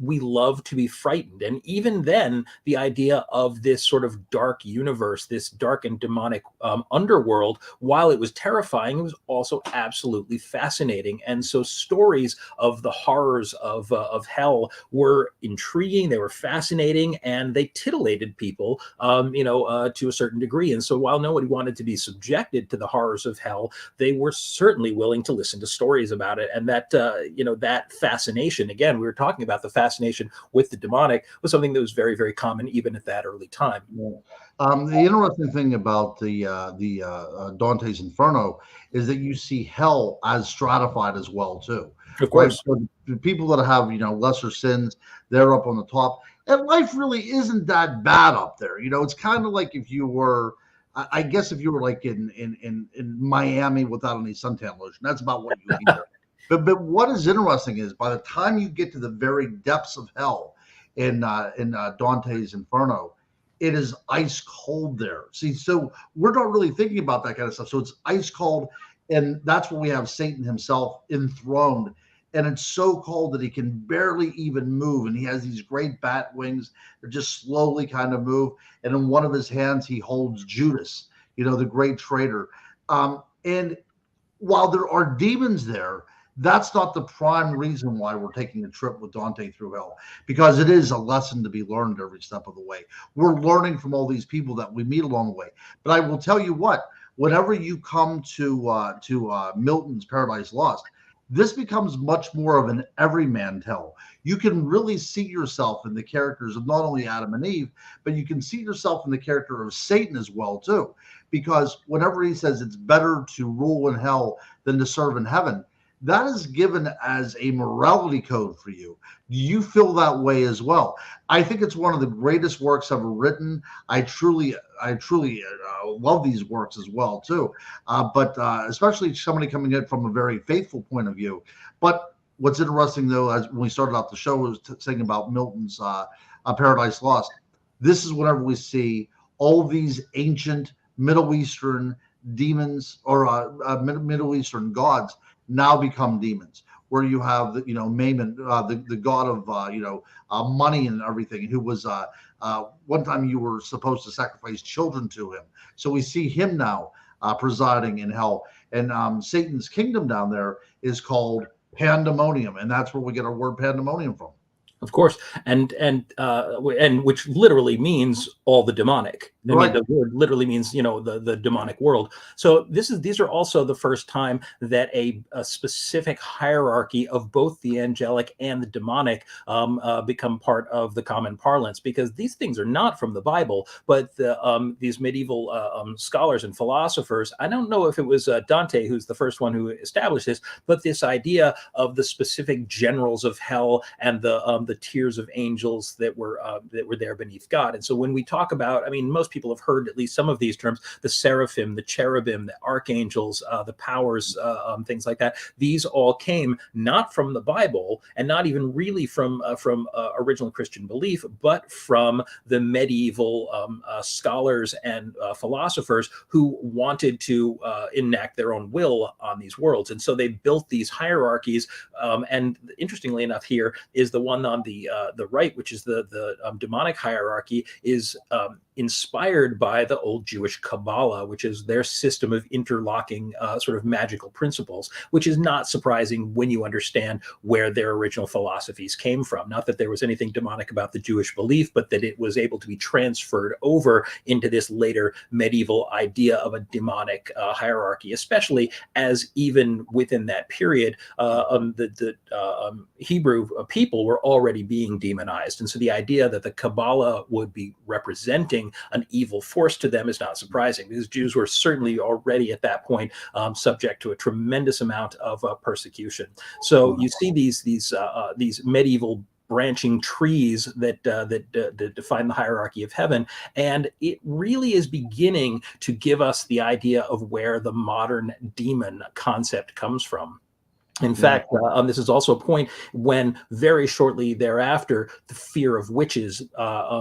we love to be frightened. And even then, the idea of this sort of dark universe, this dark and demonic underworld, while it was terrifying, it was also absolutely fascinating. And so stories of the horrors of hell were intriguing, they were fascinating, and they titillated people, to a certain degree. And so while nobody wanted to be subjected to the horrors of hell, they were certainly willing to listen to stories about it. And that, that fascination, again, we were talking about the fascination with the demonic, was something that was very, very common even at that early time. Yeah. The interesting thing about the Dante's Inferno is that you see hell as stratified as well too, Of right? course. So the people that have lesser sins, they're up on the top, and life really isn't that bad up there. It's kind of like if you were, I guess, if you were like in Miami without any suntan lotion. That's about what you would be there. But what is interesting is by the time you get to the very depths of hell in Dante's Inferno, it is ice cold there. See, so we're not really thinking about that kind of stuff. So it's ice cold, and that's where we have Satan himself enthroned. And it's so cold that he can barely even move. And he has these great bat wings that just slowly kind of move. And in one of his hands, he holds Judas, the great traitor. And while there are demons there, that's not the prime reason why we're taking a trip with Dante through hell, because it is a lesson to be learned every step of the way. We're learning from all these people that we meet along the way. But I will tell you what, whenever you come to Milton's Paradise Lost, this becomes much more of an everyman tale. You can really see yourself in the characters of not only Adam and Eve, but you can see yourself in the character of Satan as well too. Because whenever he says it's better to rule in hell than to serve in heaven, that is given as a morality code for you. Do you feel that way as well? I think it's one of the greatest works ever written. I truly love these works as well too. But especially somebody coming in from a very faithful point of view. But what's interesting though, as when we started out the show, was saying about Milton's Paradise Lost. This is whenever we see all these ancient Middle Eastern demons or Middle Eastern gods now become demons. Where you have Mammon, the god of money and everything, who was one time you were supposed to sacrifice children to him. So we see him now presiding in hell, and Satan's kingdom down there is called Pandemonium, and that's where we get our word pandemonium from. Of course, and which literally means all the demonic. I mean, Right. the word literally means the demonic world. So these are also the first time that a specific hierarchy of both the angelic and the demonic become part of the common parlance, because these things are not from the Bible, but these medieval scholars and philosophers. I don't know if it was Dante who's the first one who established this, but this idea of the specific generals of hell and the tiers of angels that were there beneath God. And so when we talk about, I mean, most people have heard at least some of these terms: the seraphim, the cherubim, the archangels, the powers, things like that. These all came not from the Bible, and not even really from original Christian belief, but from the medieval scholars and philosophers who wanted to enact their own will on these worlds. And so they built these hierarchies. And interestingly enough, here is the one on the right, which is the demonic hierarchy, is inspired by the old Jewish Kabbalah, which is their system of interlocking sort of magical principles, which is not surprising when you understand where their original philosophies came from. Not that there was anything demonic about the Jewish belief, but that it was able to be transferred over into this later medieval idea of a demonic hierarchy, especially as even within that period, the Hebrew people were already being demonized. And so the idea that the Kabbalah would be representing an evil force to them is not surprising, because Jews were certainly already at that point subject to a tremendous amount of persecution. So you see these medieval branching trees that define the hierarchy of heaven, and it really is beginning to give us the idea of where the modern demon concept comes from. In fact, this is also a point when very shortly thereafter, the fear of witches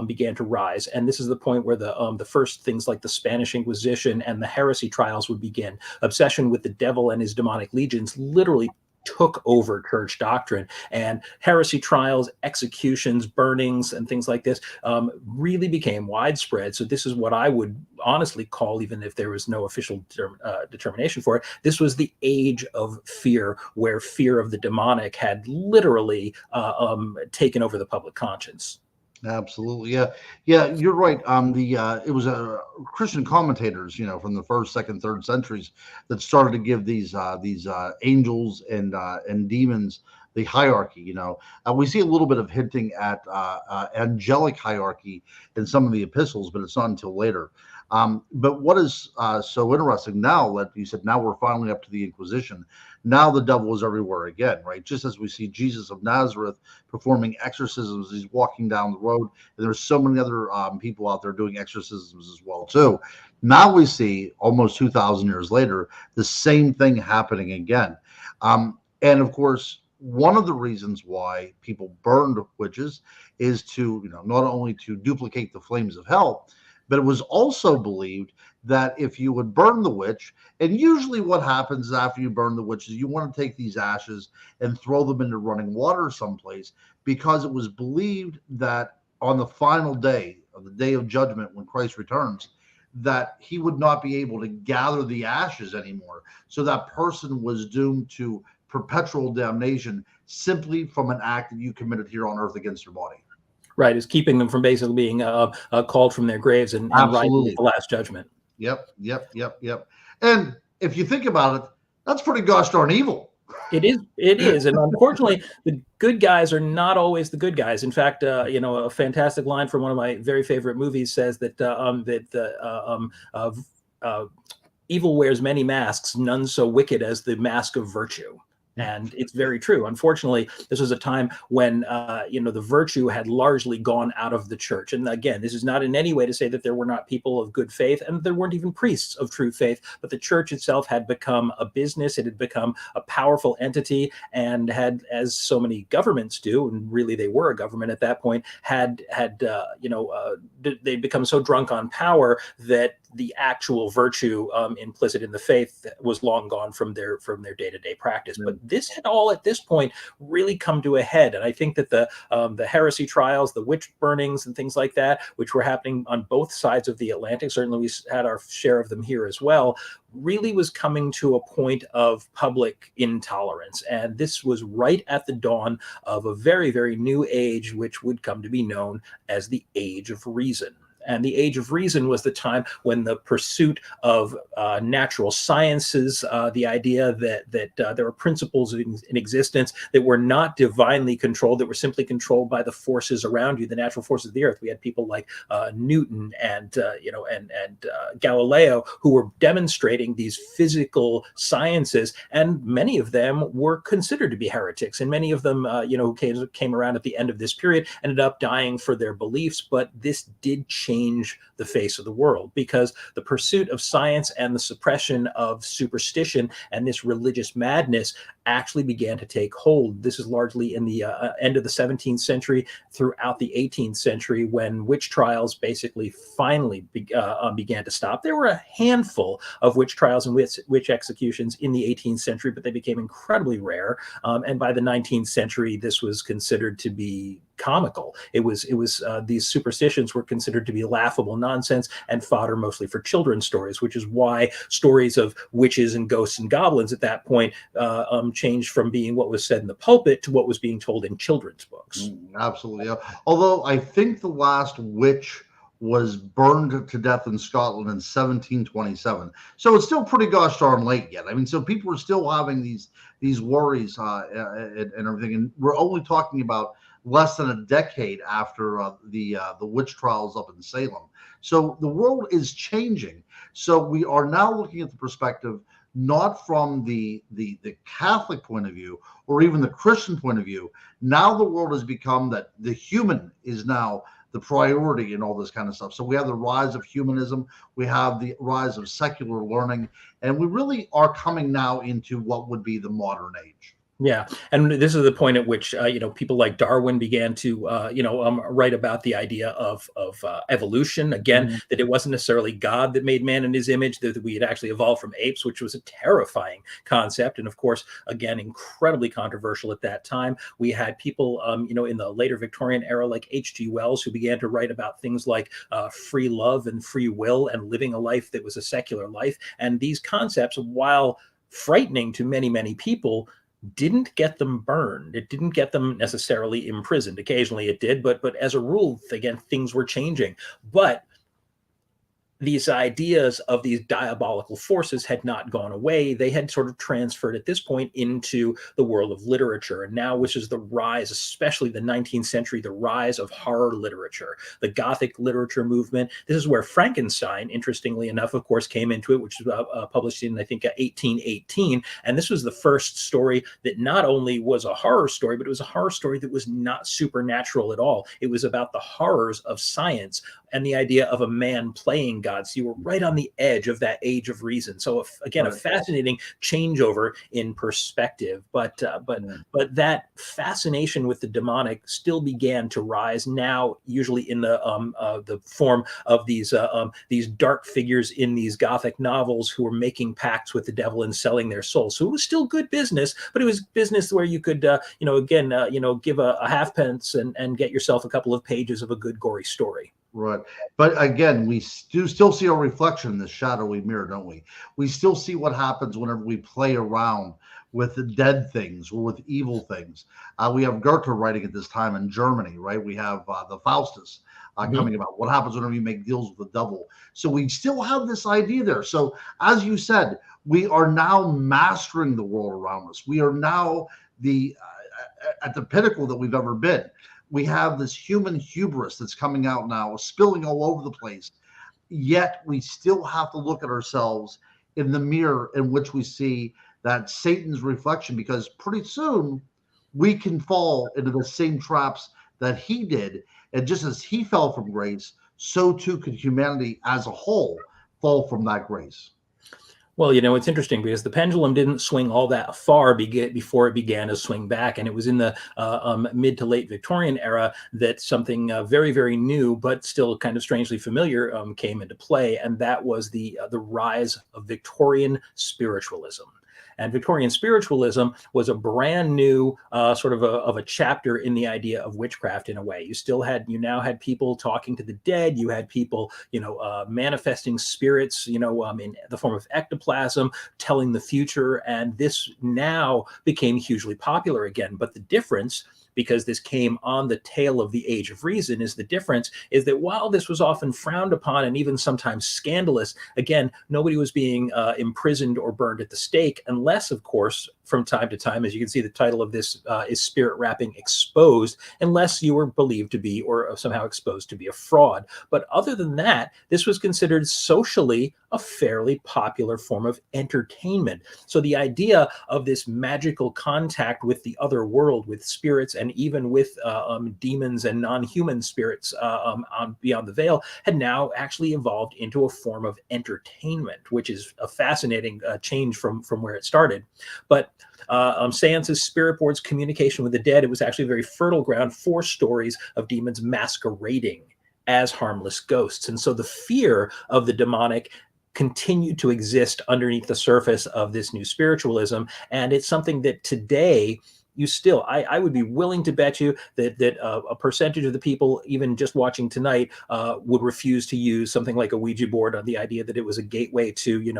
began to rise. And this is the point where the first things like the Spanish Inquisition and the heresy trials would begin. Obsession with the devil and his demonic legions literally took over church doctrine, and heresy trials, executions, burnings, and things like this really became widespread. So this is what I would honestly call, even if there was no official determination for it, this was the age of fear, where fear of the demonic had literally taken over the public conscience. Absolutely, yeah, yeah. You're right. The it was Christian commentators, from the first, second, third centuries that started to give these angels and demons hierarchy. We see a little bit of hinting at angelic hierarchy in some of the epistles, but it's not until later. But what is so interesting now that you said now we're finally up to the Inquisition. Now the devil is everywhere again, right? Just as we see Jesus of Nazareth performing exorcisms, he's walking down the road, and there's so many other people out there doing exorcisms as well too. Now we see almost 2,000 years later the same thing happening again, and of course. One of the reasons why people burned witches is to, not only to duplicate the flames of hell, but it was also believed that if you would burn the witch, and usually what happens after you burn the witch is you want to take these ashes and throw them into running water someplace, because it was believed that on the final day of the day of judgment, when Christ returns, that he would not be able to gather the ashes anymore. So that person was doomed to perpetual damnation simply from an act that you committed here on earth against your body. Right, is keeping them from basically being called from their graves and rising at the last judgment. Yep. And if you think about it, that's pretty gosh darn evil. It is, and unfortunately, the good guys are not always the good guys. In fact, a fantastic line from one of my very favorite movies says that evil wears many masks, none so wicked as the mask of virtue. And it's very true. Unfortunately, this was a time when, the virtue had largely gone out of the church. And again, this is not in any way to say that there were not people of good faith, and there weren't even priests of true faith, but the church itself had become a business. It had become a powerful entity, and had, as so many governments do, and really they were a government at that point, they'd become so drunk on power that the actual virtue implicit in the faith was long gone from their day-to-day practice. But this had all at this point really come to a head, and I think that the heresy trials, the witch burnings, and things like that, which were happening on both sides of the Atlantic, certainly we had our share of them here as well, really was coming to a point of public intolerance. And this was right at the dawn of a very, very new age, which would come to be known as the Age of Reason. And the Age of Reason was the time when the pursuit of natural sciences, the idea that there were principles in existence that were not divinely controlled, that were simply controlled by the forces around you, the natural forces of the earth. We had people like Newton and Galileo, who were demonstrating these physical sciences, and many of them were considered to be heretics, and many of them, who came around at the end of this period, ended up dying for their beliefs. But this did change the face of the world, because the pursuit of science and the suppression of superstition and this religious madness actually began to take hold. This is largely in the end of the 17th century throughout the 18th century, when witch trials basically finally began to stop. There were a handful of witch trials and witch executions in the 18th century, but they became incredibly rare. And by the 19th century, this was considered to be comical. It was these superstitions were considered to be laughable nonsense and fodder mostly for children's stories, which is why stories of witches and ghosts and goblins at that point changed from being what was said in the pulpit to what was being told in children's books. Absolutely. Although I think the last witch was burned to death in Scotland in 1727. So it's still pretty gosh darn late yet. I mean, so people are still having these worries and everything. And we're only talking about less than a decade after the witch trials up in Salem. So the world is changing. So we are now looking at the perspective not from the Catholic point of view or even the Christian point of view. Now the world has become that the human is now the priority and all this kind of stuff. So we have the rise of humanism, we have the rise of secular learning, and we really are coming now into what would be the modern age. Yeah, and this is the point at which people like Darwin began to write about the idea of evolution again, that it wasn't necessarily God that made man in his image, that we had actually evolved from apes, which was a terrifying concept, and of course, again, incredibly controversial at that time. We had people in the later Victorian era like H.G. Wells, who began to write about things like free love and free will and living a life that was a secular life, and these concepts, while frightening to many, many people, didn't get them burned. It didn't get them necessarily imprisoned. Occasionally it did, but as a rule, again, things were changing. But these ideas of these diabolical forces had not gone away. They had sort of transferred at this point into the world of literature. And now, which is the rise, especially the 19th century, the rise of horror literature, the Gothic literature movement. This is where Frankenstein, interestingly enough, of course, came into it, which was published in, I think, 1818. And this was the first story that not only was a horror story, but it was a horror story that was not supernatural at all. It was about the horrors of science and the idea of a man playing God. So you were right on the edge of that age of reason. So again, a fascinating changeover in perspective. But that fascination with the demonic still began to rise. Now, usually in the form of these dark figures in these Gothic novels who were making pacts with the devil and selling their souls. So it was still good business, but it was business where you could give a halfpence and get yourself a couple of pages of a good gory story. Right. But again, we do still see a reflection in the shadowy mirror, don't we? We still see what happens whenever we play around with the dead things or with evil things. We have Goethe writing at this time in Germany, right? We have the Faustus coming about what happens whenever you make deals with the devil. So we still have this idea there. So as you said, we are now mastering the world around us. We are now at the pinnacle that we've ever been. We have this human hubris that's coming out now, spilling all over the place. Yet we still have to look at ourselves in the mirror in which we see that Satan's reflection, because pretty soon we can fall into the same traps that he did. And just as he fell from grace, so too could humanity as a whole fall from that grace. Well, it's interesting because the pendulum didn't swing all that far before it began to swing back. And it was in the mid to late Victorian era that something very, very new, but still kind of strangely familiar came into play. And that was the rise of Victorian spiritualism. And Victorian spiritualism was a brand new sort of a chapter in the idea of witchcraft in a way. You now had people talking to the dead. You had people, manifesting spirits, in the form of ectoplasm, telling the future. And this now became hugely popular again. But the difference, because this came on the tail of the Age of Reason, is that while this was often frowned upon and even sometimes scandalous, again, nobody was being imprisoned or burned at the stake, unless, of course, from time to time, as you can see, the title of this is Spirit Rapping Exposed, unless you were believed to be or somehow exposed to be a fraud. But other than that, this was considered socially a fairly popular form of entertainment. So the idea of this magical contact with the other world, with spirits, and even with demons and non-human spirits on beyond the veil, had now actually evolved into a form of entertainment, which is a fascinating change from where it started. But seances, spirit boards, communication with the dead, it was actually a very fertile ground for stories of demons masquerading as harmless ghosts. And so the fear of the demonic continued to exist underneath the surface of this new spiritualism. And it's something that today I would be willing to bet you that a percentage of the people, even just watching tonight, would refuse to use something like a Ouija board on the idea that it was a gateway to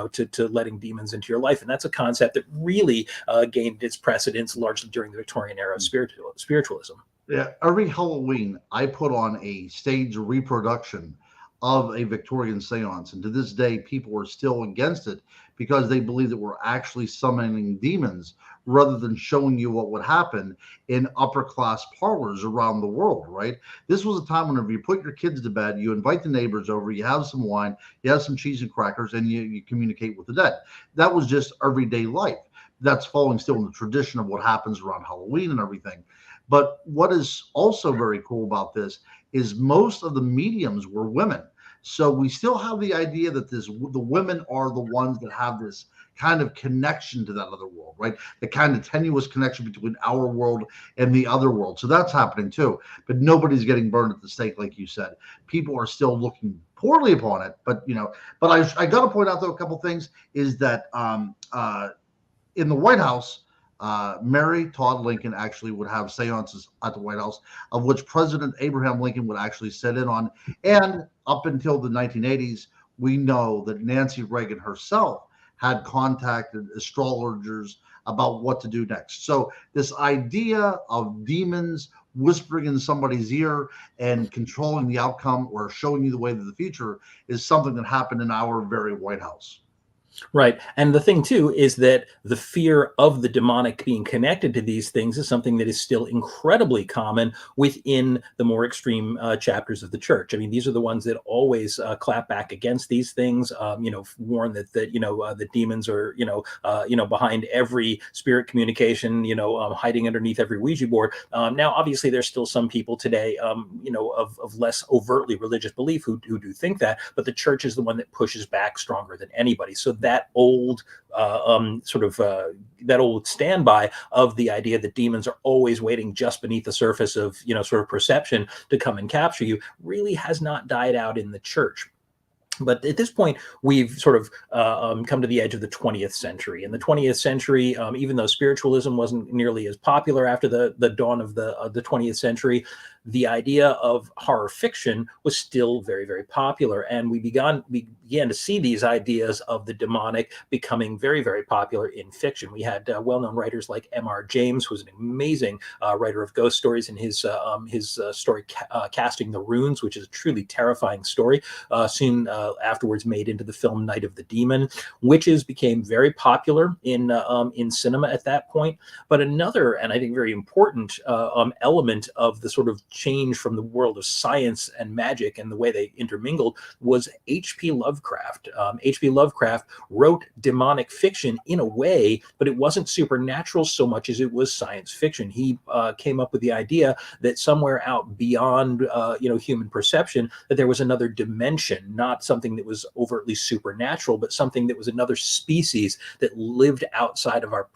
letting demons into your life. And that's a concept that really gained its precedence largely during the Victorian era of spiritualism. Yeah, every Halloween I put on a stage reproduction of a Victorian seance. And to this day, people are still against it because they believe that we're actually summoning demons rather than showing you what would happen in upper class parlors around the world, right? This was a time whenever you put your kids to bed, you invite the neighbors over, you have some wine, you have some cheese and crackers, and you communicate with the dead. That was just everyday life. That's falling still in the tradition of what happens around Halloween and everything. But what is also very cool about this is most of the mediums were women. So we still have the idea that the women are the ones that have this kind of connection to that other world, right? The kind of tenuous connection between our world and the other world. So that's happening too. But nobody's getting burned at the stake, like you said. People are still looking poorly upon it. But I got to point out though a couple things is that in the White House, Mary Todd Lincoln actually would have seances at the White House, of which President Abraham Lincoln would actually sit in on. And up until the 1980s, we know that Nancy Reagan herself had contacted astrologers about what to do next. So this idea of demons, whispering in somebody's ear and controlling the outcome or showing you the way to the future is something that happened in our very White House. Right. And the thing, too, is that the fear of the demonic being connected to these things is something that is still incredibly common within the more extreme chapters of the church. I mean, these are the ones that always clap back against these things, warn that the demons are, behind every spirit communication, hiding underneath every Ouija board. Now, obviously, there's still some people today, of less overtly religious belief who do think that, but the church is the one that pushes back stronger than anybody. So that old that old standby of the idea that demons are always waiting just beneath the surface of sort of perception to come and capture you really has not died out in the church. But at this point, we've sort of come to the edge of the 20th century. In the 20th century, even though spiritualism wasn't nearly as popular after the dawn of the 20th century, the idea of horror fiction was still very, very popular. And we began to see these ideas of the demonic becoming very, very popular in fiction. We had well-known writers like M.R. James, who was an amazing writer of ghost stories, in his story Casting the Runes, which is a truly terrifying story, soon afterwards made into the film Night of the Demon. Witches became very popular in cinema at that point. But another, and I think very important element of the sort of change from the world of science and magic and the way they intermingled was H.P. Lovecraft. H.P. Lovecraft wrote demonic fiction in a way, but it wasn't supernatural so much as it was science fiction. He came up with the idea that somewhere out beyond human perception, that there was another dimension, not something that was overtly supernatural, but something that was another species that lived outside of our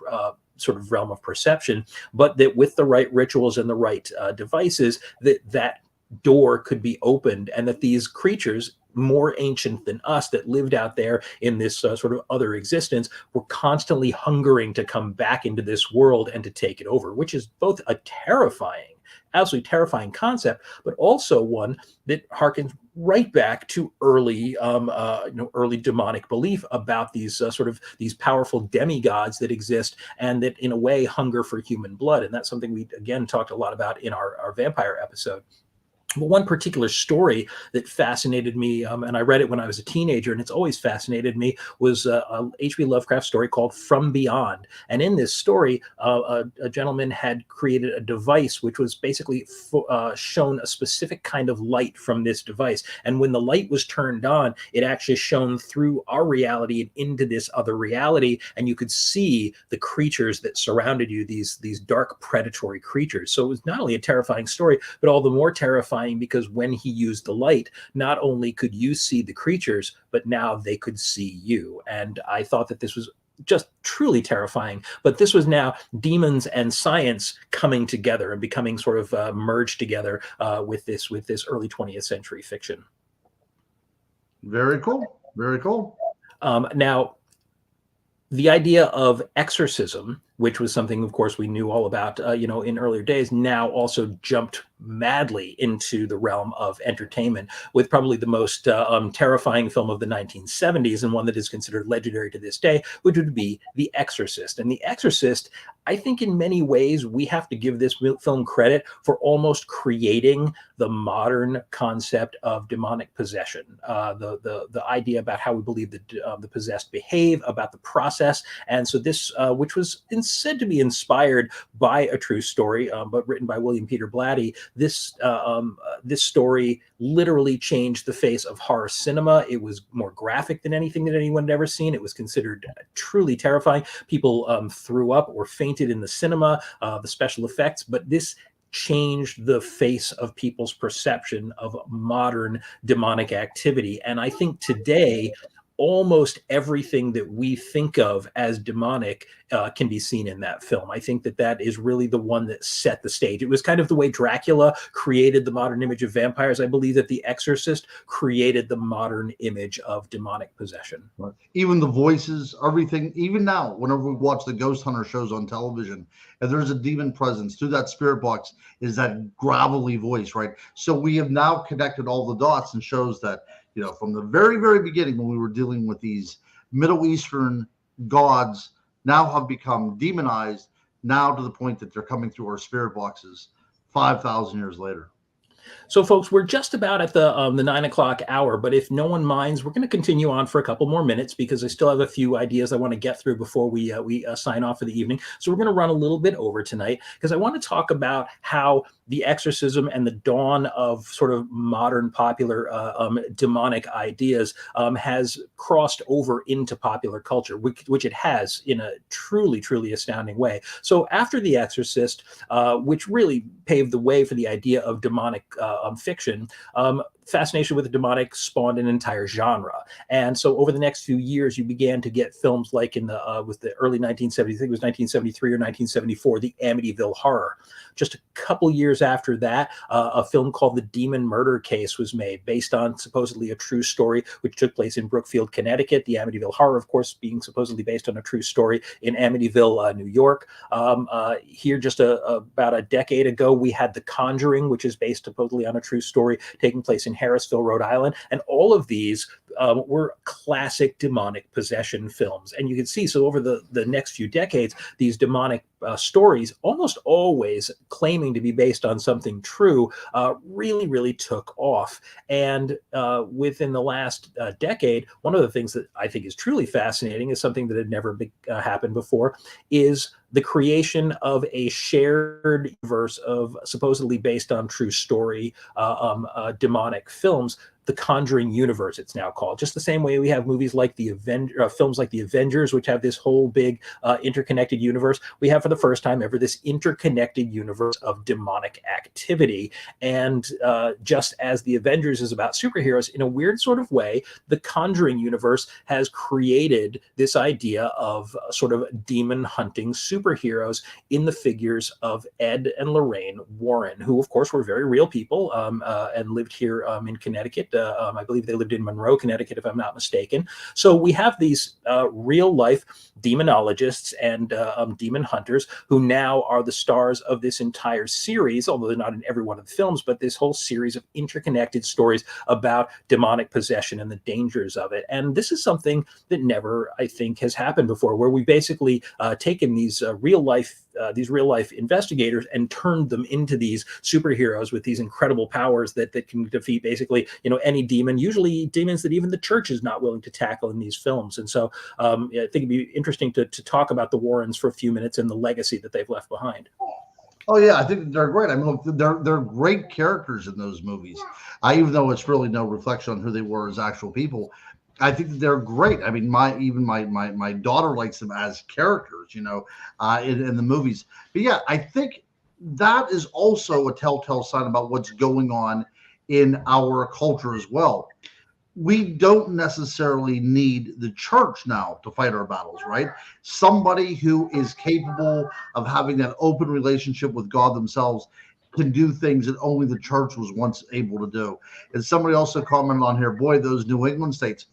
sort of realm of perception, but that with the right rituals and the right devices, that door could be opened, and that these creatures, more ancient than us, that lived out there in this sort of other existence, were constantly hungering to come back into this world and to take it over, which is both a absolutely terrifying concept, but also one that harkens right back to early demonic belief about these these powerful demigods that exist and that in a way hunger for human blood. And that's something we again talked a lot about in our vampire episode. But one particular story that fascinated me, and I read it when I was a teenager, and it's always fascinated me, was a H.P. Lovecraft story called From Beyond. And in this story, a gentleman had created a device which was basically shown a specific kind of light from this device. And when the light was turned on, it actually shone through our reality and into this other reality. And you could see the creatures that surrounded you, these dark predatory creatures. So it was not only a terrifying story, but all the more terrifying because when he used the light, not only could you see the creatures, but now they could see you. And I thought that this was just truly terrifying. But this was now demons and science coming together and becoming sort of merged together with this early 20th century fiction. Very cool. Very cool. Now, the idea of exorcism, which was something, of course, we knew all about, in earlier days, now also jumped madly into the realm of entertainment with probably the most terrifying film of the 1970s, and one that is considered legendary to this day, which would be The Exorcist. And The Exorcist, I think in many ways, we have to give this film credit for almost creating the modern concept of demonic possession. The idea about how we believe the possessed behave, about the process. And so this, which was said to be inspired by a true story, but written by William Peter Blatty, this story literally changed the face of horror cinema. It was more graphic than anything that anyone had ever seen. It was considered truly terrifying. People threw up or fainted in the cinema, the special effects, but this changed the face of people's perception of modern demonic activity. And I think today, almost everything that we think of as demonic can be seen in that film. I think that is really the one that set the stage. It was kind of the way Dracula created the modern image of vampires. I believe that The Exorcist created the modern image of demonic possession. Right. Even the voices, everything, even now, whenever we watch the ghost hunter shows on television, if there's a demon presence through that spirit box, is that gravelly voice, right? So we have now connected all the dots and shows that, from the very, very beginning, when we were dealing with these Middle Eastern gods, now have become demonized, now to the point that they're coming through our spirit boxes 5,000 years later. So, folks, we're just about at the 9 o'clock hour, but if no one minds, we're going to continue on for a couple more minutes because I still have a few ideas I want to get through before we sign off for the evening. So we're going to run a little bit over tonight because I want to talk about how the exorcism and the dawn of sort of modern popular demonic ideas has crossed over into popular culture, which it has in a truly, truly astounding way. So after The Exorcist, which really paved the way for the idea of demonic fiction, fascination with the demonic spawned an entire genre. And so over the next few years, you began to get films like in the with the early 1970s, I think it was 1973 or 1974, the Amityville Horror. Just a couple years after that, a film called The Demon Murder Case was made, based on supposedly a true story, which took place in Brookfield, Connecticut. The Amityville Horror, of course, being supposedly based on a true story in Amityville, New York. Here, just about a decade ago, we had The Conjuring, which is based supposedly on a true story, taking place in Harrisville, Rhode Island. And all of these were classic demonic possession films. And you can see, so over the next few decades, these demonic stories, almost always claiming to be based on something true, really, really took off. And within the last decade, one of the things that I think is truly fascinating is something that had never happened before, is the creation of a shared universe of supposedly based on true story demonic films. The Conjuring universe, it's now called. Just the same way we have movies like films like the Avengers, which have this whole big interconnected universe. We have for the first time ever this interconnected universe of demonic activity. And just as the Avengers is about superheroes, in a weird sort of way, the Conjuring universe has created this idea of sort of demon hunting superheroes in the figures of Ed and Lorraine Warren, who of course were very real people and lived here in Connecticut. I believe they lived in Monroe, Connecticut, if I'm not mistaken. So we have these real life demonologists and demon hunters who now are the stars of this entire series, although they're not in every one of the films, but this whole series of interconnected stories about demonic possession and the dangers of it. And this is something that never, I think, has happened before, where we basically taken these real life investigators and turned them into these superheroes with these incredible powers that can defeat basically, any demon, usually demons that even the church is not willing to tackle in these films. And so I think it'd be interesting to talk about the Warrens for a few minutes and the legacy that they've left behind. Oh yeah, I think they're great. I mean, look, they're great characters in those movies. Even though it's really no reflection on who they were as actual people, I think that they're great. I mean, my daughter likes them as characters, in the movies. But yeah, I think that is also a telltale sign about what's going on in our culture as well. We don't necessarily need the church now to fight our battles, right? Somebody who is capable of having that open relationship with God themselves can do things that only the church was once able to do. And somebody also commented on here, boy, those New England states.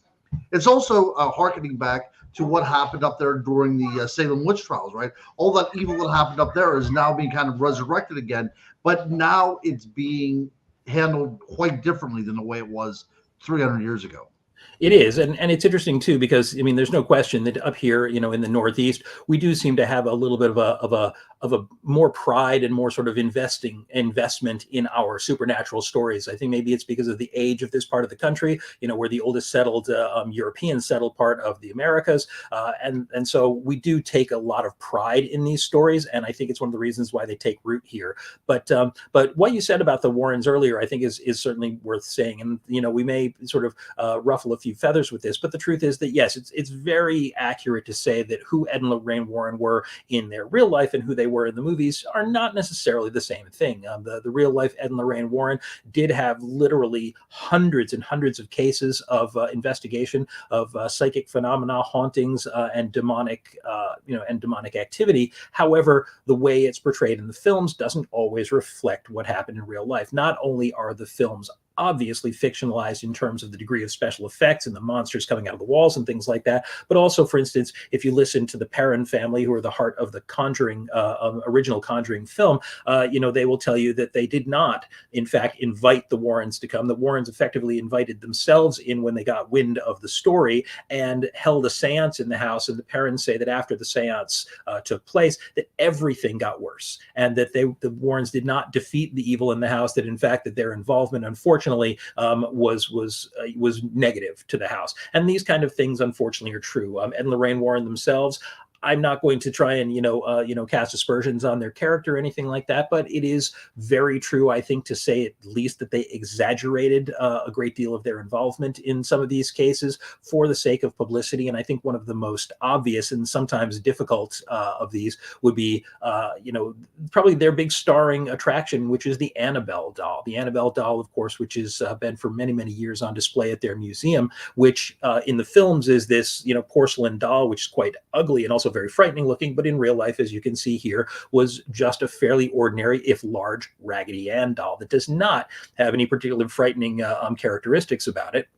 It's also hearkening back to what happened up there during the Salem witch trials, right? All that evil that happened up there is now being kind of resurrected again, but now it's being handled quite differently than the way it was 300 years ago. It is, and it's interesting too, because I mean, there's no question that up here, in the Northeast, we do seem to have a little bit of a more pride and more sort of investment in our supernatural stories. I think maybe it's because of the age of this part of the country. We're the oldest settled European settled part of the Americas, and so we do take a lot of pride in these stories, and I think it's one of the reasons why they take root here. But what you said about the Warrens earlier, I think is certainly worth saying, and we may sort of ruffle a few feathers with this, but the truth is that yes, it's very accurate to say that who Ed and Lorraine Warren were in their real life and who they were in the movies are not necessarily the same thing. The real life Ed and Lorraine Warren did have literally hundreds and hundreds of cases of investigation of psychic phenomena, hauntings, and demonic activity. However, the way it's portrayed in the films doesn't always reflect what happened in real life. Not only are the films obviously fictionalized in terms of the degree of special effects and the monsters coming out of the walls and things like that. But also, for instance, if you listen to the Perron family, who are the heart of the Conjuring, original Conjuring film, they will tell you that they did not, in fact, invite the Warrens to come. The Warrens effectively invited themselves in when they got wind of the story and held a seance in the house. And the Perrons say that after the seance took place, that everything got worse, and that the Warrens did not defeat the evil in the house. That in fact, that their involvement, unfortunately, was negative to the house. And these kind of things, unfortunately, are true. Ed and Lorraine Warren themselves, I'm not going to try and cast aspersions on their character or anything like that, but it is very true, I think, to say at least that they exaggerated a great deal of their involvement in some of these cases for the sake of publicity. And I think one of the most obvious and sometimes difficult of these would be, probably their big starring attraction, which is the Annabelle doll. The Annabelle doll, of course, which has been for many, many years on display at their museum, which in the films is this, porcelain doll, which is quite ugly and also very frightening looking, but in real life, as you can see here, was just a fairly ordinary, if large, Raggedy Ann doll that does not have any particularly frightening characteristics about it.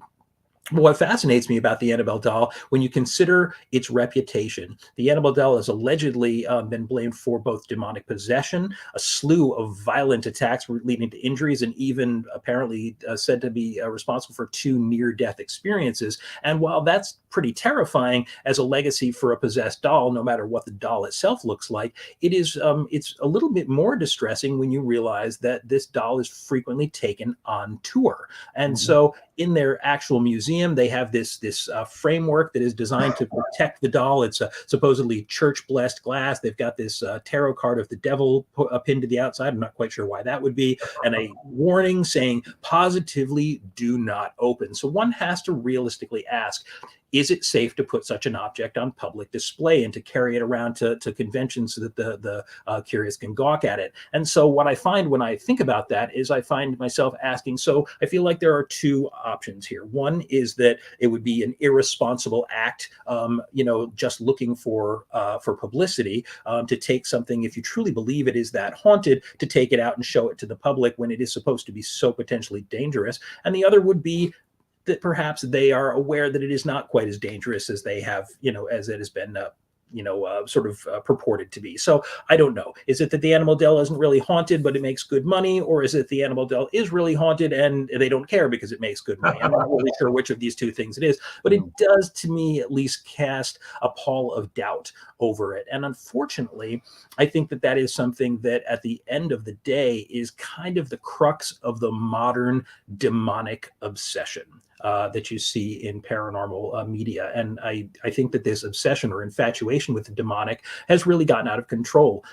What fascinates me about the Annabelle doll, when you consider its reputation, the Annabelle doll has allegedly been blamed for both demonic possession, a slew of violent attacks leading to injuries, and even apparently said to be responsible for 2 near-death experiences. And while that's pretty terrifying as a legacy for a possessed doll, no matter what the doll itself looks like, it's a little bit more distressing when you realize that this doll is frequently taken on tour. And so in their actual museum, they have this framework that is designed to protect the doll. It's supposedly church-blessed glass. They've got this tarot card of the devil pinned to the outside. I'm not quite sure why that would be. And a warning saying, positively do not open. So one has to realistically ask, is it safe to put such an object on public display and to carry it around to conventions so that the curious can gawk at it? And so what I find when I think about that is I find myself asking, so I feel like there are 2 options here. One is that it would be an irresponsible act, just looking for publicity, to take something, if you truly believe it is that haunted, to take it out and show it to the public when it is supposed to be so potentially dangerous. And the other would be that perhaps they are aware that it is not quite as dangerous as they have, as it has been purported to be. So I don't know. Is it that the Annabelle doll isn't really haunted, but it makes good money? Or is it the Annabelle doll is really haunted and they don't care because it makes good money? I'm not really sure which of these 2 things it is, but it does, to me, at least cast a pall of doubt over it. And unfortunately, I think that is something that at the end of the day is kind of the crux of the modern demonic obsession that you see in paranormal media. And I think that this obsession or infatuation with the demonic has really gotten out of control.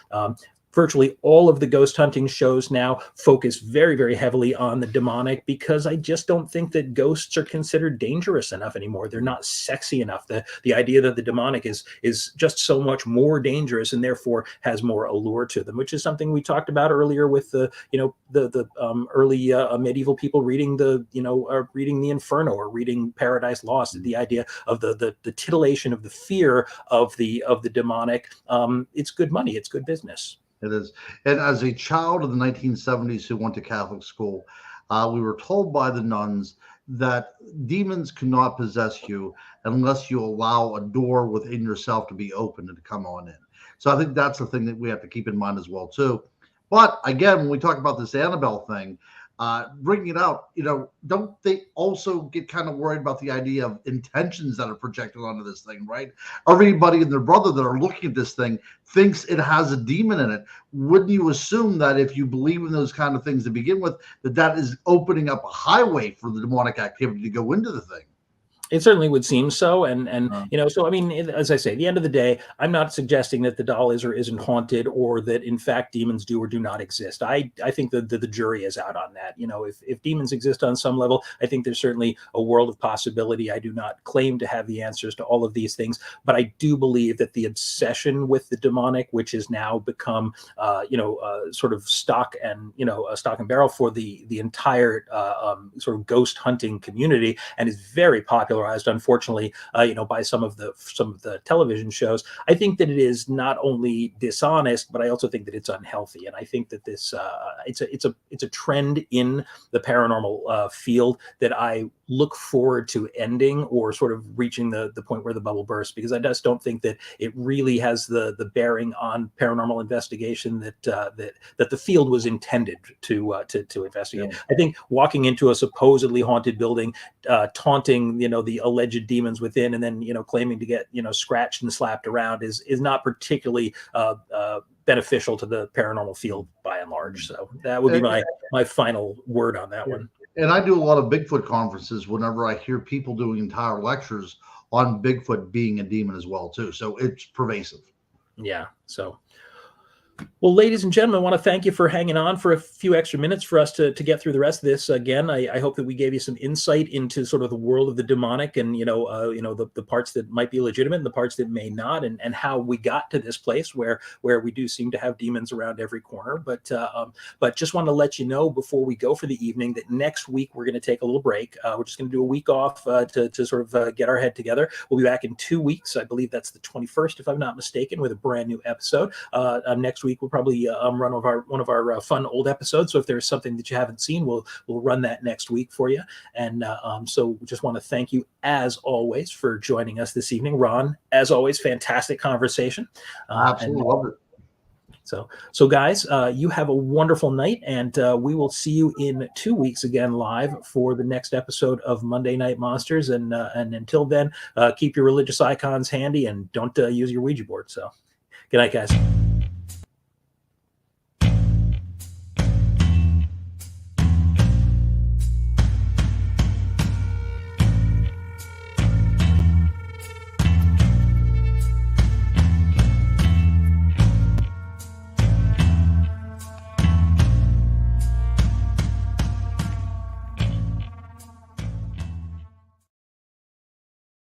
Virtually all of the ghost hunting shows now focus very, very heavily on the demonic because I just don't think that ghosts are considered dangerous enough anymore. They're not sexy enough. The idea that the demonic is just so much more dangerous and therefore has more allure to them, which is something we talked about earlier with the early medieval people reading the Inferno or reading Paradise Lost. The idea of the titillation of the fear of the demonic. It's good money. It's good business. It is. And as a child of the 1970s who went to Catholic school, we were told by the nuns that demons cannot possess you unless you allow a door within yourself to be open and to come on in. So I think that's the thing that we have to keep in mind as well, too. But again, when we talk about this Annabelle thing, bringing it out, don't they also get kind of worried about the idea of intentions that are projected onto this thing, right? Everybody and their brother that are looking at this thing thinks it has a demon in it. Wouldn't you assume that if you believe in those kind of things to begin with, that is opening up a highway for the demonic activity to go into the thing? It certainly would seem so. And so, I mean, as I say, at the end of the day, I'm not suggesting that the doll is or isn't haunted or that, in fact, demons do or do not exist. I think that the jury is out on that. If demons exist on some level, I think there's certainly a world of possibility. I do not claim to have the answers to all of these things, but I do believe that the obsession with the demonic, which has now become, sort of stock and barrel for the entire sort of ghost hunting community and is very popular popularized, unfortunately, by some of the television shows. I think that it is not only dishonest, but I also think that it's unhealthy. And I think that this it's a trend in the paranormal field that I look forward to ending, or sort of reaching the point where the bubble bursts, because I just don't think that it really has the bearing on paranormal investigation that the field was intended to investigate. Yeah. I think walking into a supposedly haunted building, taunting the alleged demons within, and then claiming to get scratched and slapped around is not particularly beneficial to the paranormal field by and large. So that would be my final word on that one. And I do a lot of Bigfoot conferences whenever I hear people doing entire lectures on Bigfoot being a demon as well, too. So it's pervasive. Yeah. So, well, ladies and gentlemen, I want to thank you for hanging on for a few extra minutes for us to get through the rest of this. Again, I hope that we gave you some insight into sort of the world of the demonic, and the parts that might be legitimate and the parts that may not, and how we got to this place where we do seem to have demons around every corner. But just want to let you know before we go for the evening that next week we're going to take a little break. We're just going to do a week off to sort of get our head together. We'll be back in 2 weeks. I believe that's the 21st, if I'm not mistaken, with a brand new episode. Next week we'll probably run one of our fun old episodes. So if there's something that you haven't seen, we'll run that next week for you. And so just want to thank you as always for joining us this evening, Ron. As always, fantastic conversation. Absolutely love it. So guys, you have a wonderful night, and we will see you in 2 weeks again live for the next episode of Monday Night Monsters. And until then, keep your religious icons handy, and don't use your Ouija board. So good night, guys.